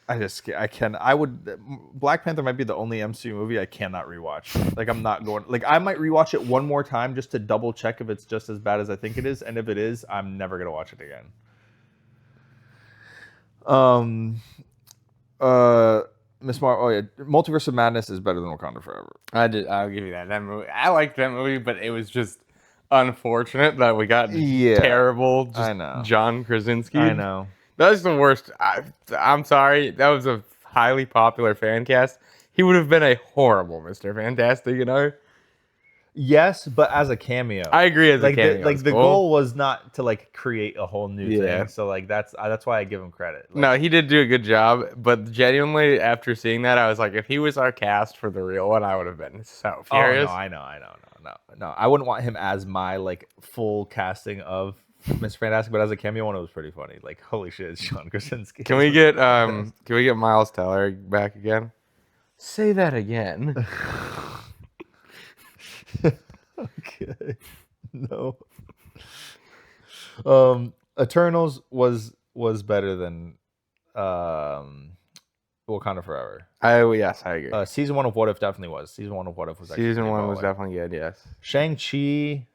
I would. Black Panther might be the only MCU movie I cannot rewatch. Like I'm not going. Like I might rewatch it one more time just to double check if it's just as bad as I think it is, and if it is, I'm never gonna watch it again. Miss Marvel. Oh yeah, Multiverse of Madness is better than Wakanda Forever. I'll give you that. That movie. I liked that movie, but it was just unfortunate that we got Yeah, terrible. Just I know. John Krasinski. I know. That was the worst. I'm sorry. That was a highly popular fan cast. He would have been a horrible Mr. Fantastic, you know? Yes, but as a cameo. I agree as like a cameo. the, like it's the cool. goal was not to like create a whole new Yeah. thing. So like that's why I give him credit. Like, No, he did do a good job, but genuinely, after seeing that, I was like, if he was our cast for the real one, I would have been so oh furious. no, I know, no. I wouldn't want him as my like full casting of Mr. Fantastic, but as a cameo one, it was pretty funny. Like holy shit, it's John Krasinski. Can we get Miles Teller back again? Say that again. Okay. No. Eternals was better than Wakanda Forever. Yes, I agree. Season 1 of What If definitely was. Season 1 of What If was actually Season pretty 1 well was liked. definitely good. Yes. Shang-Chi.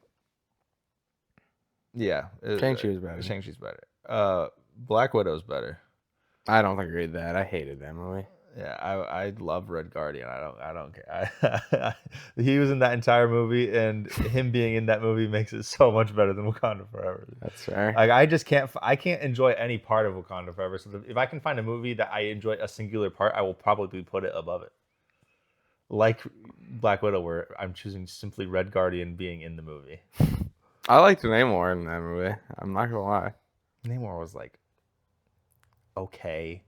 Yeah. Shang-Chi was better. Shang-Chi's better. Black Widow's better. I don't agree with that. I hated that movie. Yeah, I love Red Guardian. I don't care. He was in that entire movie, and him being in that movie makes it so much better than Wakanda Forever. That's fair. Like I just can't. I can't enjoy any part of Wakanda Forever. So if I can find a movie that I enjoy a singular part, I will probably put it above it. Like Black Widow, where I'm choosing simply Red Guardian being in the movie. I liked Namor in that movie. I'm not gonna lie. Namor was like, okay.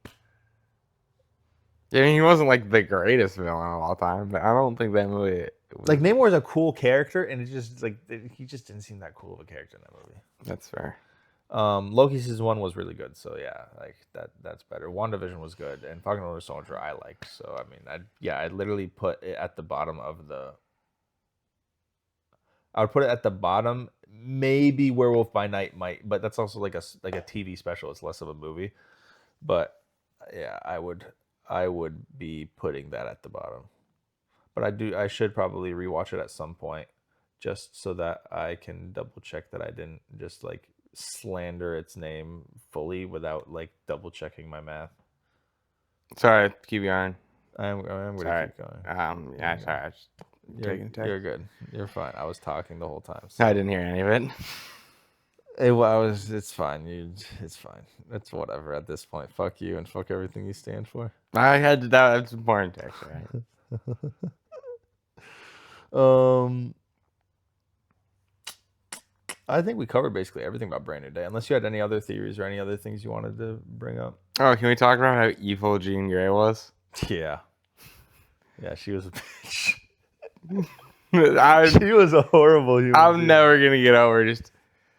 I mean, he wasn't like the greatest villain of all time, but I don't think that movie. Like Namor is a cool character, and it's just like he just didn't seem that cool of a character in that movie. That's fair. Loki season 1 was really good, so yeah, like that's better. WandaVision was good, and Falcon and Winter Soldier I liked. So I mean, I'd literally put it at the bottom of the. I would put it at the bottom. Maybe Werewolf by Night might, but that's also like a TV special. It's less of a movie, but yeah, I would be putting that at the bottom. But I should probably rewatch it at some point, just so that I can double check that I didn't just like slander its name fully without like double checking my math. Sorry, keep going. I'm gonna Sorry. keep going. Yeah, sorry. I just taking text. You're good. You're fine. I was talking the whole time. I didn't hear any of it. It's fine. It's fine. It's whatever at this point. Fuck you and fuck everything you stand for. I had to. That's important text, right? I think we covered basically everything about Brand New Day, unless you had any other theories or any other things you wanted to bring up. Oh, can we talk about how evil Jean Grey was? Yeah. Yeah, she was a bitch. She was a horrible human. I'm being. never gonna get over just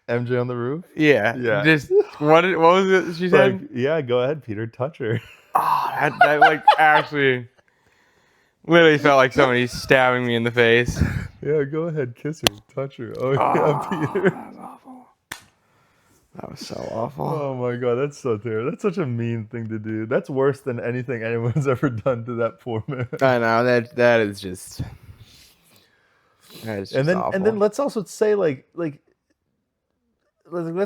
MJ on the roof. yeah. Yeah. Just what was it she said? Like, yeah, go ahead, Peter, touch her. Oh, that like actually literally felt like somebody stabbing me in the face. Yeah, go ahead, kiss her, touch her. Oh, Oh, yeah, Peter. that was awful. That was so awful. Oh my god, that's so terrible. That's such a mean thing to do. That's worse than anything anyone's ever done to that poor man. I know that is just. That is just awful. And then let's also say let's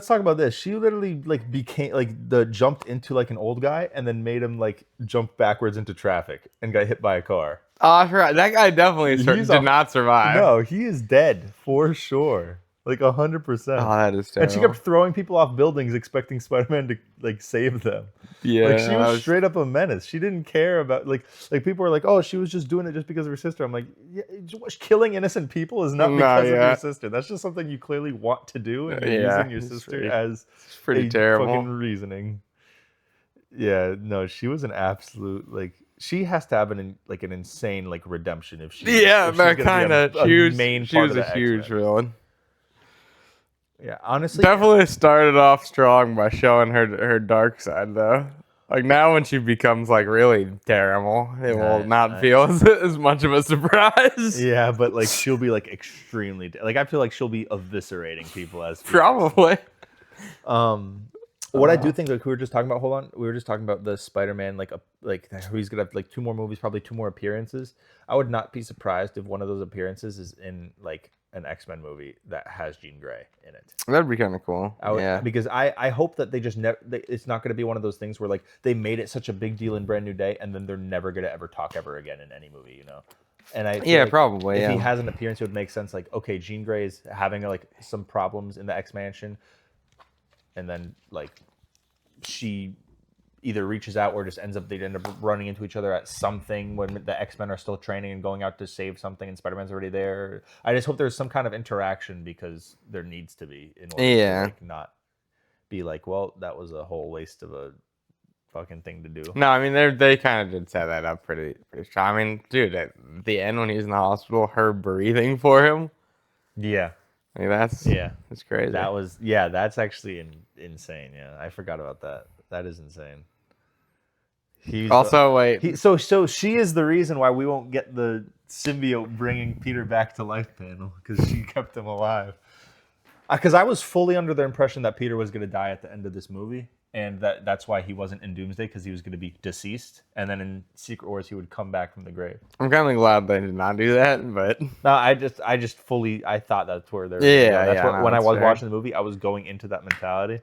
talk about this. She literally like became like jumped into like an old guy and then made him like jump backwards into traffic and got hit by a car. Oh, I forgot. That guy definitely did not survive. No, he is dead for sure. Like 100%. Oh, that is terrible. And she kept throwing people off buildings expecting Spider-Man to like save them. Yeah, Like she was straight up a menace. She didn't care about like people were like, "Oh, she was just doing it just because of her sister." I'm like, yeah, killing innocent people is not because of your sister. That's just something you clearly want to do, and you're using your sister as pretty terrible fucking reasoning. Yeah, no, she was an absolute like. She has to have an insane like redemption if she. Yeah, if that kind of. She was a huge X-Men. villain. Yeah, honestly, definitely started off strong by showing her dark side though. Like now when she becomes like really terrible, it will not feel as much of a surprise. Yeah, but like she'll be like extremely like I feel like she'll be eviscerating people as probably. What I do think, like we were just talking about, hold on, we were just talking about the Spider-Man, like he's gonna have like 2 more movies, probably 2 more appearances. I would not be surprised if one of those appearances is in like an X-Men movie that has Jean Grey in it. That'd be kind of cool. Yeah, because I hope that they just never. It's not gonna be one of those things where like they made it such a big deal in Brand New Day, and then they're never gonna ever talk ever again in any movie, you know. And I feel like probably. If he has an appearance, it would make sense. Like, okay, Jean Grey is having like some problems in the X-Mansion, and then like she either reaches out or just they end up running into each other at something when the X-Men are still training and going out to save something and Spider-Man's already there. I just hope there's some kind of interaction because there needs to be in order to like not be like, well, that was a whole waste of a fucking thing to do. No, I mean they kind of did set that up pretty strong. I mean, dude, at the end when he's in the hospital, her breathing for him. Yeah. I mean, that's crazy. That's actually insane. Yeah, I forgot about that. That is insane. So she is the reason why we won't get the symbiote bringing Peter back to life panel because she kept him alive. Because I was fully under the impression that Peter was going to die at the end of this movie, and that's why he wasn't in Doomsday because he was going to be deceased, and then in Secret Wars he would come back from the grave. I'm kind of glad they did not do that, but no, I just fully I thought that's where they're when I was watching the movie, I was going into that mentality.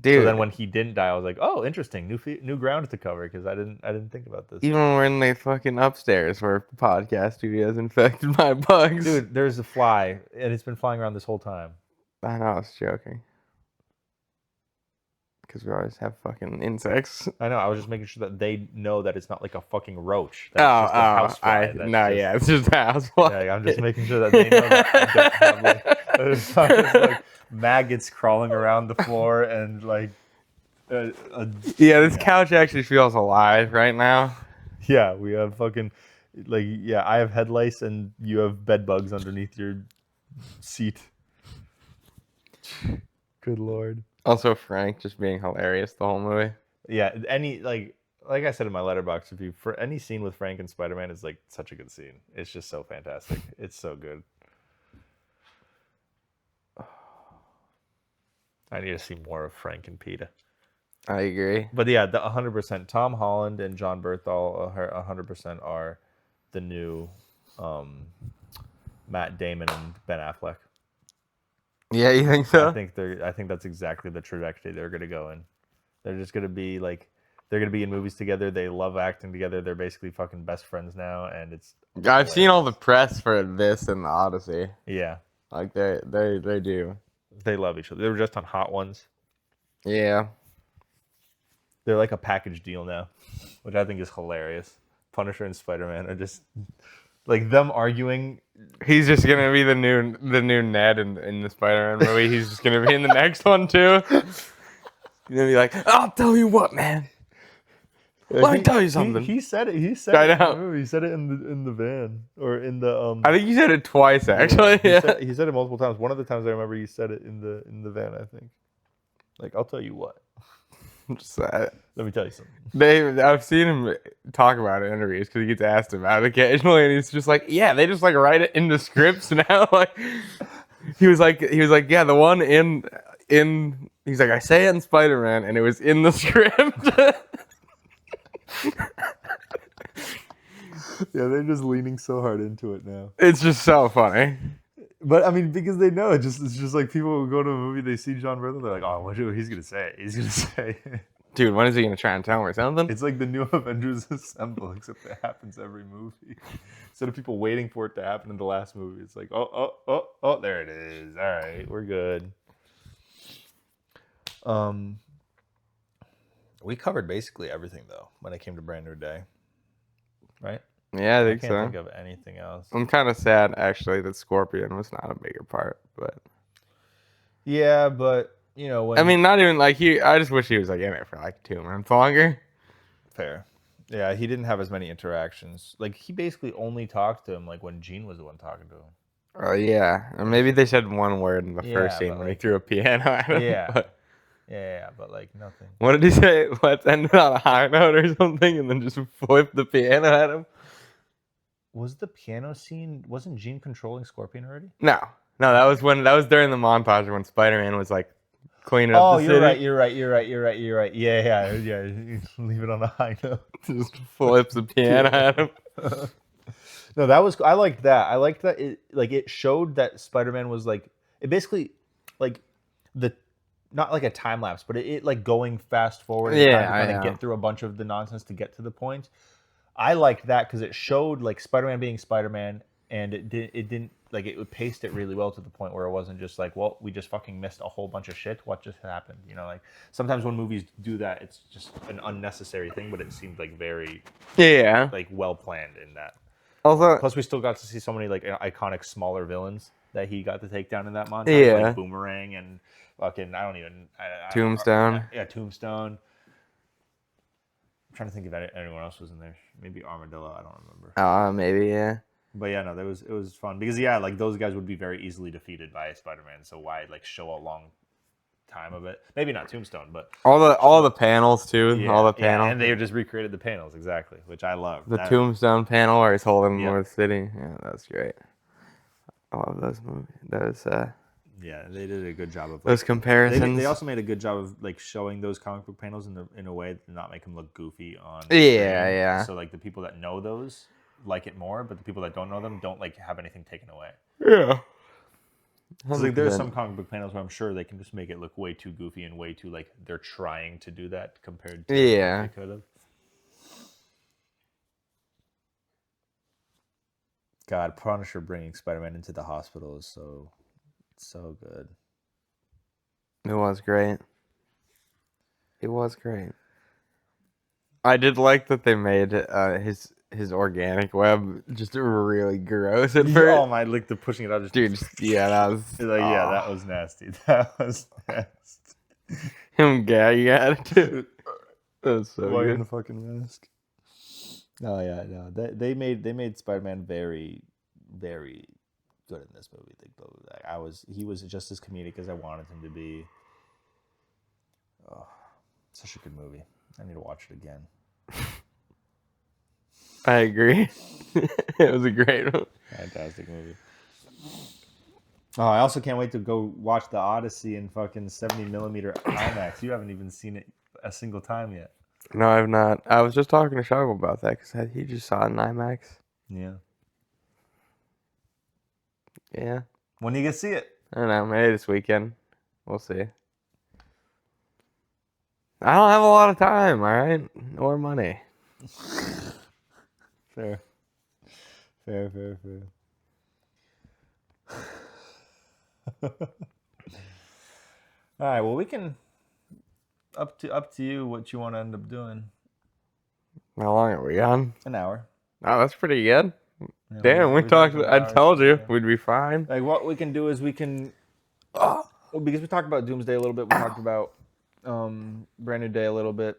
Dude. So then when he didn't die, I was like, oh, interesting, new ground to cover because I didn't think about this. Even when we're in the fucking upstairs where podcast studio is infected by bugs. Dude, there's a fly, and it's been flying around this whole time. I know, I was joking. Because we always have fucking insects. I know, I was just making sure that they know that it's not like a fucking roach. It's just a housefly. Yeah, I'm just making sure that they know that I don't have it's not just like maggots crawling around the floor and like this couch actually feels alive right now. Yeah, we have fucking I have head lice and you have bed bugs underneath your seat. Good lord. Also Frank just being hilarious the whole movie. Yeah, any like I said in my letterbox review, for any scene with Frank and Spider-Man is like such a good scene. It's just so fantastic. It's so good. I need to see more of Frank and Peter. I agree. But yeah, the 100%. Tom Holland and John Bernthal 100% are the new Matt Damon and Ben Affleck. Yeah, you think so? I think that's exactly the trajectory they're going to go in. They're just going to be like they're going to be in movies together. They love acting together. They're basically fucking best friends now, and it's. I've seen all the press for this and the Odyssey. Yeah, like they do. They love each other. They were just on Hot Ones. Yeah. They're like a package deal now, which I think is hilarious. Punisher and Spider-Man are just like them arguing. He's just gonna be the new Ned in the Spider-Man movie. He's just gonna be in the next one too. He's gonna be like, I'll tell you what, man. Let me tell you something. He said it. He said I it in the know. movie. He said it in the van or in the I think you said it twice, actually. He, Yeah. he said it multiple times. One of the times I remember he said it in the van. I think. Like, I'll tell you what. Just, Let me tell you something. I've seen him talk about it in interviews because he gets asked about it occasionally, and he's just like, "Yeah, they just like write it into scripts now." Like, he was like, "Yeah, the one in." He's like, "I say it in Spider-Man, and it was in the script." Yeah, they're just leaning so hard into it now. It's just so funny. But I mean, because they know it's just like people who go to a movie, they see John Bernthal, they're like, oh, he's gonna say? He's gonna say. Dude, when is he gonna try and tell me something? It's like the new Avengers Assemble, except it happens every movie. Instead of people waiting for it to happen in the last movie, it's like, oh, there it is. All right, we're good. We covered basically everything though when it came to Brand New Day, right? Yeah, I I think can't so. think of anything else. I'm kind of sad actually that Scorpion was not a bigger part, but Yeah, but you know when. I mean, not even like I just wish he was like in it for like 2 months longer. Fair. Yeah, he didn't have as many interactions. Like he basically only talked to him like when Gene was the one talking to him. Oh yeah, and maybe they said one word in the Yeah, first scene but, when he like- threw a piano at him. Yeah. But Yeah, but like nothing. what did he say? Let's end it on a high note or something, and then just flip the piano at him. Was the piano scene? Wasn't Gene controlling Scorpion already? No, that was during the montage when Spider-Man was like cleaning up Oh, the you're city. right. You're right. Yeah. Leave it on a high note. Just flips the piano at him. No, that was. I liked that. I liked that. It showed that Spider-Man was like. It basically, like, not like a time lapse, but it like going fast forward. And Yeah, trying to I know. get through a bunch of the nonsense to get to the point. I liked that because it showed like Spider-Man being Spider-Man, and it didn't like it paced it really well to the point where it wasn't just like, well, we just fucking missed a whole bunch of shit. What just happened? You know, like sometimes when movies do that, it's just an unnecessary thing, but it seemed like very Yeah. like well planned in that. Also, Plus, we still got to see so many like iconic smaller villains that he got to take down in that montage, Yeah. like Boomerang and fucking Tombstone. Yeah, Tombstone. I'm trying to think if anyone else was in there. Maybe Armadillo. I don't remember. Maybe yeah. But yeah, no, it was fun because yeah, like those guys would be very easily defeated by Spider-Man. So why like show a long time of it? Maybe not Tombstone, but All the panels too. yeah, All the yeah, panels. and they just recreated the panels exactly, which I love. The That- Tombstone panel where he's holding Yeah. the city. Yeah, that's great. I love those movies. Yeah, they did a good job of Those comparisons. They also made a good job of like showing those comic book panels in a way to not make them look goofy on. Yeah, screen. yeah. So like the people that know those like it more, but the people that don't know them don't like have anything taken away. Yeah. So, like there's some comic book panels where I'm sure they can just make it look way too goofy and way too like they're trying to do that compared to Yeah. what they could have. God, Punisher bringing Spider-Man into the hospital is so good. It was great. It was great. I did like that they made his organic web just really gross at Oh first. my! Like the pushing it out, just Dude, yeah, that was like yeah, that was nasty. That was nasty. him gagging at it too. That was so Wearing good. the fucking mask. Oh yeah, no. They made Spider-Man very, very good in this movie. He was just as comedic as I wanted him to be. Oh, such a good movie. I need to watch it again. I agree. It was a great one. Fantastic movie. Oh, I also can't wait to go watch The Odyssey in fucking 70mm IMAX. You haven't even seen it a single time yet. No, I've not. I was just talking to Shoggle about that because he just saw it in IMAX. Yeah. Yeah. When do you get to see it? I don't know. Maybe this weekend. We'll see. I don't have a lot of time, all right? Or money. Fair. All right. Well, we can up to you what you want to end up doing. How long are we on? An hour. Oh, that's pretty good. Yeah, Damn, we we've talked. done I hours, told you yeah. we'd be fine. Like what we can do is we can, well, because we talked about Doomsday a little bit. We talked about Brand New Day a little bit.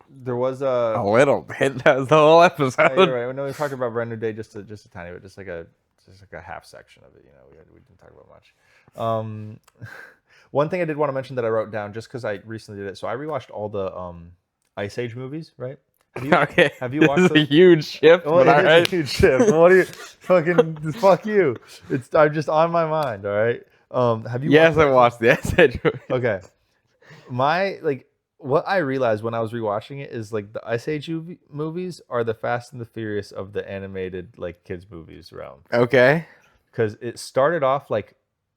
there was A a. little bit. That was the whole episode. You're right. No, we talked about Brand New Day just a tiny bit, just like a half section of it. You know, we didn't talk about much. One thing I did want to mention that I wrote down just because I recently did it. So I rewatched all the Ice Age movies, right? Okay. Have you watched This is a those? huge shift, Well, but it all is right. a huge shift. What do you fucking fuck you? I'm just on my mind. All right. Have you? Yes, I Ice Age? watched the Ice Age movie. Okay. What I realized when I was rewatching it is like the Ice Age movies are the Fast and the Furious of the animated like kids movies realm, Okay. because it started off like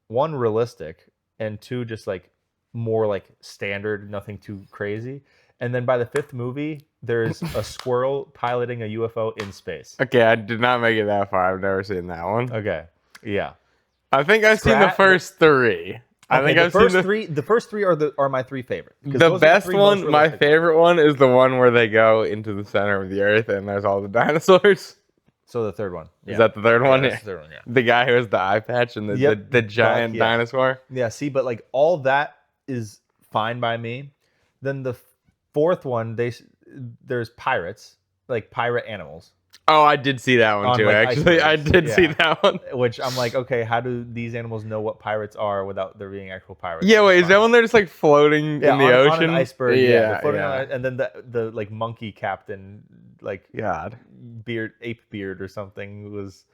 one realistic and two just like more like standard, nothing too crazy, and then by the fifth movie there's a squirrel piloting a UFO in space. Okay, I did not make it that far. I've never seen that one. Okay, yeah. I think I've seen the Scrat- first three. I Okay, think the I've seen first the three. The first three are my three favorite. 'Cause The those are best three most one, my realistic. favorite one, is the one where they go into the center of the earth and there's all the dinosaurs. So the third one. Is that the third one? That's the third one. Yeah. The guy who has the eye patch and the Yep, the giant Buck, yeah. dinosaur. Yeah, see, but like all that is fine by me. Then the fourth one, there's pirates, like pirate animals, Oh, I did see that one On, too. like, Actually, I icebergs. did see Yeah. that one. which I'm like, okay, how do these animals know what pirates are without there being actual pirates? Yeah, wait, is Fine. that when they're just like floating Yeah, in the on ocean? an iceberg. Yeah, they're floating yeah. on it, and then the like monkey captain, like God. ape beard or something was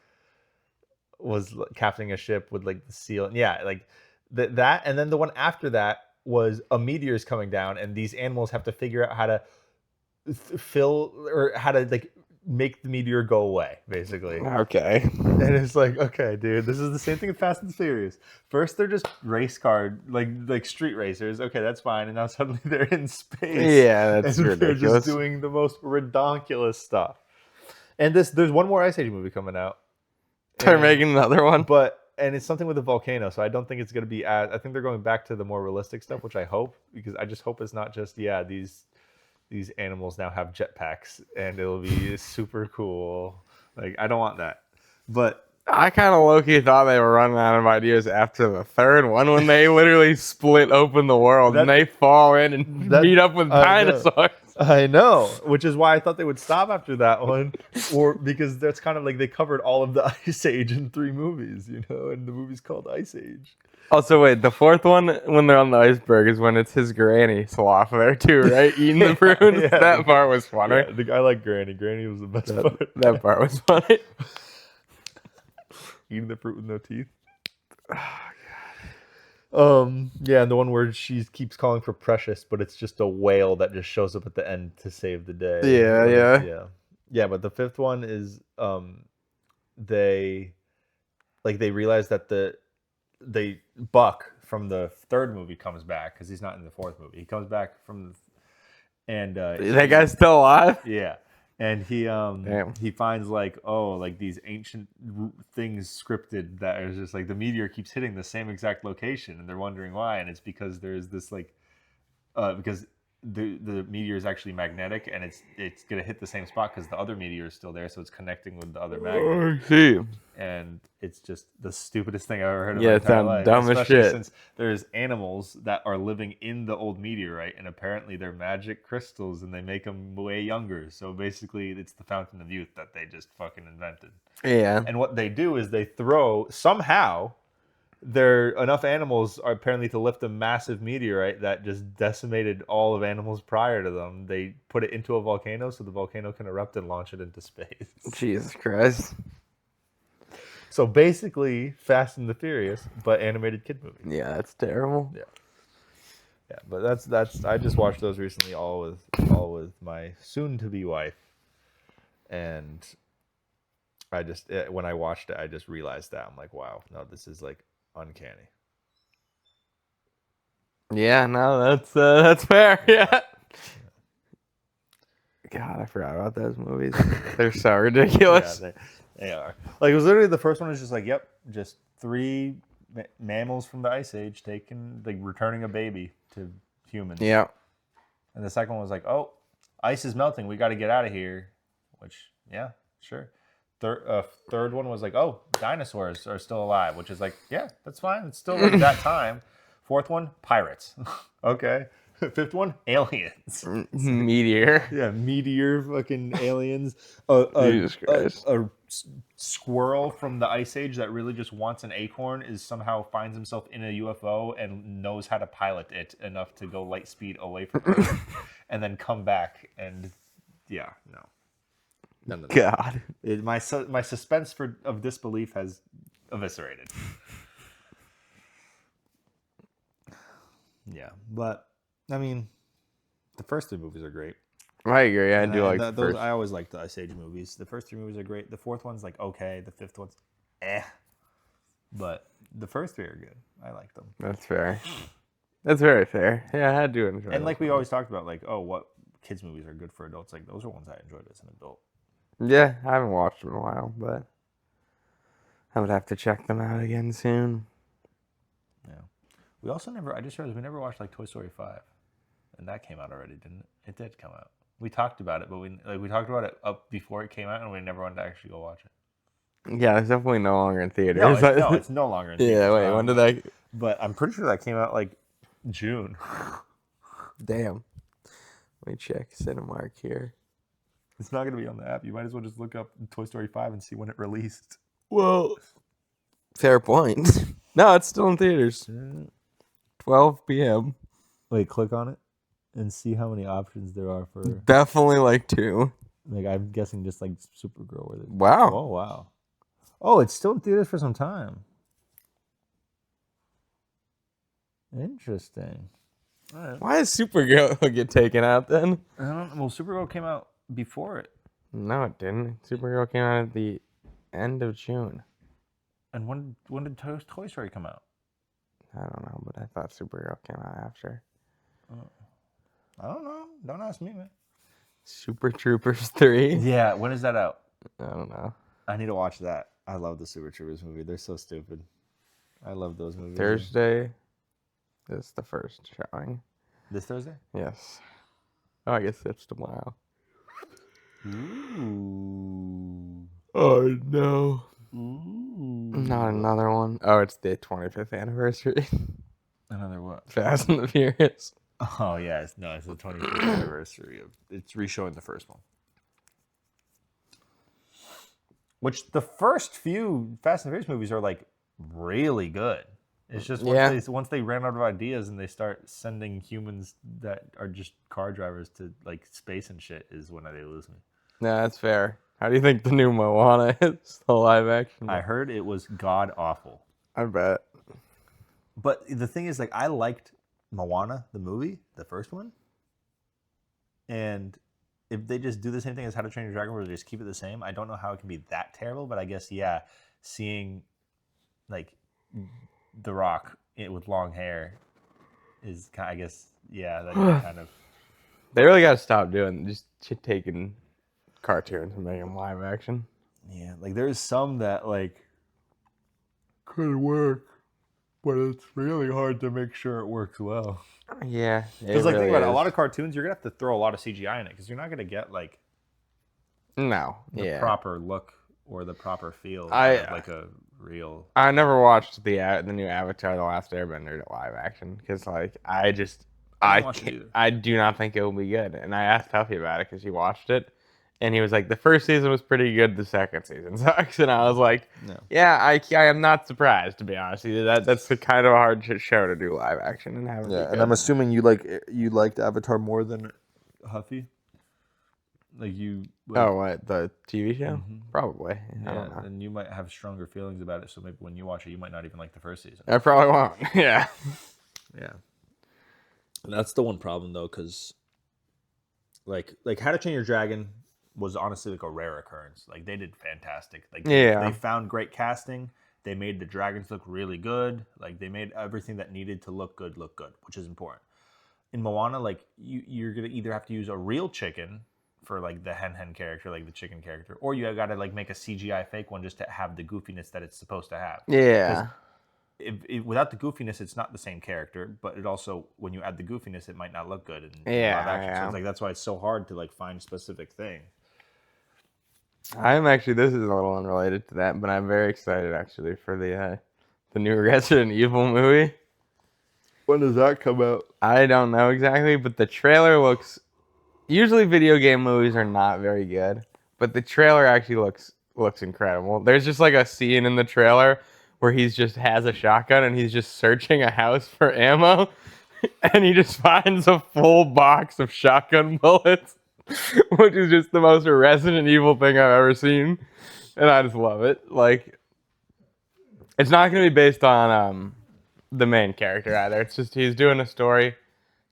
captaining a ship with like the seal. And yeah, like that, and then the one after that was a meteor's coming down, and these animals have to figure out how to fill or how to like make the meteor go away, basically. Okay. And it's like, okay, dude, this is the same thing with Fast and Furious. First, they're just race car, like street racers. Okay, that's fine. And now suddenly they're in space. Yeah, that's and they're ridiculous. just doing the most redonkulous stuff. And there's one more Ice Age movie coming out. They're And- making another one. and it's something with a volcano, so I don't think it's going to be as. I think they're going back to the more realistic stuff, which I hope, because I just hope it's not just these animals now have jetpacks and it'll be super cool. Like, I don't want that. But I kind of low-key thought they were running out of ideas after the third one when they literally split open the world and That- they fall in and that- meet up with I know. dinosaurs. I know, which is why I thought they would stop after that one, or because that's kind of like they covered all of the Ice Age in 3 movies, you know, and the movie's called Ice Age. Also, wait, the fourth one when they're on the iceberg is when it's his granny sloth there too, right? Eating the prunes. Yeah. That part was funny. Yeah, I like Granny. Granny was the best part. That part was funny. Eating the fruit with no teeth. Yeah, and the one where she keeps calling for Precious, but it's just a whale that just shows up at the end to save the day. Yeah. But the fifth one is they realize that Buck from the third movie comes back because he's not in the fourth movie. He comes back from That guy's still alive? yeah. And he Damn. he finds like these ancient things scripted that is just like the meteor keeps hitting the same exact location, and they're wondering why, and it's because there's this like because the meteor is actually magnetic, and it's gonna hit the same spot because the other meteor is still there, so it's connecting with the other magnet, See. and it's just the stupidest thing I've ever heard in Yeah, my it entire sounds life. dumb as Especially shit. since there's animals that are living in the old meteorite, and apparently they're magic crystals, and they make them way younger. So basically, it's the fountain of youth that they just fucking invented. Yeah. And what they do is they throw somehow. Enough animals are apparently to lift a massive meteorite that just decimated all of animals prior to them. They put it into a volcano so the volcano can erupt and launch it into space. Jesus Christ. So basically, Fast and the Furious, but animated kid movie. Yeah, that's terrible. Yeah, but that's. I just watched those recently, all with my soon-to-be wife, and when I watched it, I just realized that I'm like, wow, no, this is like uncanny. Yeah, no, that's fair. Yeah. God, I forgot about those movies. They're so ridiculous. Yeah, they are. Like, it was literally the first one was just like, yep, just 3 mammals from the Ice Age returning a baby to humans. Yeah. And the second one was like, oh, ice is melting. We got to get out of here. Which, yeah, sure. Third one was like, oh, dinosaurs are still alive. Which is like, yeah, that's fine. It's still like that time. Fourth one, pirates. Okay. Fifth one, aliens. Meteor. Yeah, meteor fucking aliens. Jesus Christ. Squirrel from the Ice Age that really just wants an acorn is somehow finds himself in a UFO and knows how to pilot it enough to go light speed away from Earth and then come back. And yeah, no. None of that. God. My suspense of disbelief has eviscerated. Yeah, but I mean, the first 3 movies are great. I agree. I And do like the those. first. I always like the Ice Age movies. The first 3 movies are great. The fourth one's like okay. The fifth one's but the first 3 are good. I like them. That's fair. That's very fair. Yeah, I do enjoy. And like we always talked about, like what kids movies are good for adults. Like those are ones I enjoyed as an adult. Yeah, I haven't watched them in a while, but I would have to check them out again soon. Yeah. We also never. I just realized we never watched like Toy Story 5, and that came out already, didn't it? It did come out. We talked about it, but we talked about it up before it came out, and we never wanted to actually go watch it. Yeah, it's definitely no longer in theaters. No, it's no longer in theaters. Yeah, wait, when did that? But I'm pretty sure that came out like June. Damn. Let me check Cinemark here. It's not going to be on the app. You might as well just look up Toy Story 5 and see when it released. Well, fair point. No, it's still in theaters. 12 p.m. Wait, click on it and see how many options there are for. Definitely like 2. Like I'm guessing just like Supergirl. With it. Wow. Oh wow. Oh, it's still in theaters for some time. Interesting. All right. Why is Supergirl get taken out then? I don't. Well, Supergirl came out before it. No, it didn't. Supergirl came out at the end of June. And when did Toy Story come out? I don't know, but I thought Supergirl came out after. I don't know. Don't ask me, man. Super Troopers 3? Yeah, when is that out? I don't know. I need to watch that. I love the Super Troopers movie. They're so stupid. I love those movies. Thursday is the first showing. This Thursday? Yes. Oh, I guess that's tomorrow. Ooh. Oh, no. Ooh. Not another one. Oh, it's the 25th anniversary. Another what? Fast and the Furious. Oh yeah, it's the 25th anniversary of. It's re-showing the first one. Which the first few Fast and Furious movies are like really good. It's just once they ran out of ideas and they start sending humans that are just car drivers to like space and shit is when they lose me. No, that's fair. How do you think the new Moana is? The live action? I heard it was god awful. I bet. But the thing is, like, I liked Moana, the movie, the first one. And if they just do the same thing as How to Train Your Dragon, where they just keep it the same, I don't know how it can be that terrible. But I guess, yeah, seeing, like, The Rock with long hair is, I guess, yeah, that kind of. They really got to stop doing just taking cartoons and making them live action. Yeah, like, there's some that, like, could work. But it's really hard to make sure it works well. Yeah. Because, like, think about it. A lot of cartoons, you're going to have to throw a lot of CGI in it because you're not going to get, like, the proper look or the proper feel of, like, a real... I never watched the new Avatar: The Last Airbender live action because, like, I do not think it will be good. And I asked Tuffy about it because he watched it. And he was like, the first season was pretty good. The second season sucks. And I was like, I am not surprised, to be honest with you. That's the kind of a hard show to do live action and have it be good. And I'm assuming you liked Avatar more than Huffy? Like you... Like, oh, what? The TV show? Mm-hmm. Probably. Yeah, I don't know. And you might have stronger feelings about it, so maybe when you watch it, you might not even like the first season. I probably won't. Yeah. Yeah. And that's the one problem, though, because... Like How to Train Your Dragon... was honestly like a rare occurrence. Like they did fantastic. Like they found great casting. They made the dragons look really good. Like they made everything that needed to look good, which is important. In Moana, like you're gonna either have to use a real chicken for like the hen character, like the chicken character, or you gotta like make a CGI fake one just to have the goofiness that it's supposed to have. Yeah. Without the goofiness, it's not the same character. But it also, when you add the goofiness, it might not look good in live action. So it's like that's why it's so hard to like find a specific thing. This is a little unrelated to that, but I'm very excited actually for the new Resident Evil movie. When does that come out? I don't know exactly, but the trailer looks. Usually, video game movies are not very good, but the trailer actually looks incredible. There's just like a scene in the trailer where he's just has a shotgun and he's just searching a house for ammo, and he just finds a full box of shotgun bullets, which is just the most Resident Evil thing I've ever seen, and I just love it. Like, it's not going to be based on the main character either. It's just he's doing a story.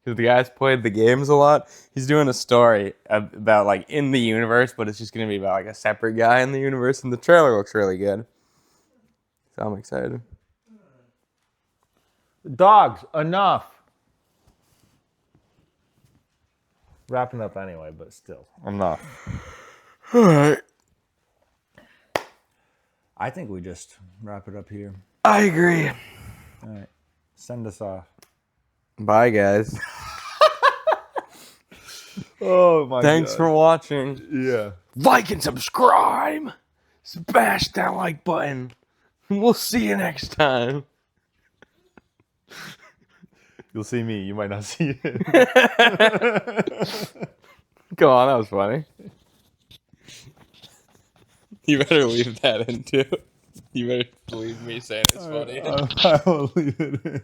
Because the guy's played the games a lot. He's doing a story about, like, in the universe, but it's just going to be about, like, a separate guy in the universe, and the trailer looks really good. So I'm excited. Dogs, enough. Wrapping up anyway, but still, enough. All right. I think we just wrap it up here. I agree. All right. Send us off. Bye, guys. Oh, my Thanks God. for watching. Yeah. Like and subscribe. Smash that like button. We'll see you next time. You'll see me. You might not see it. Come on, that was funny. You better leave that in too. You better leave me saying it's funny. I will leave it in.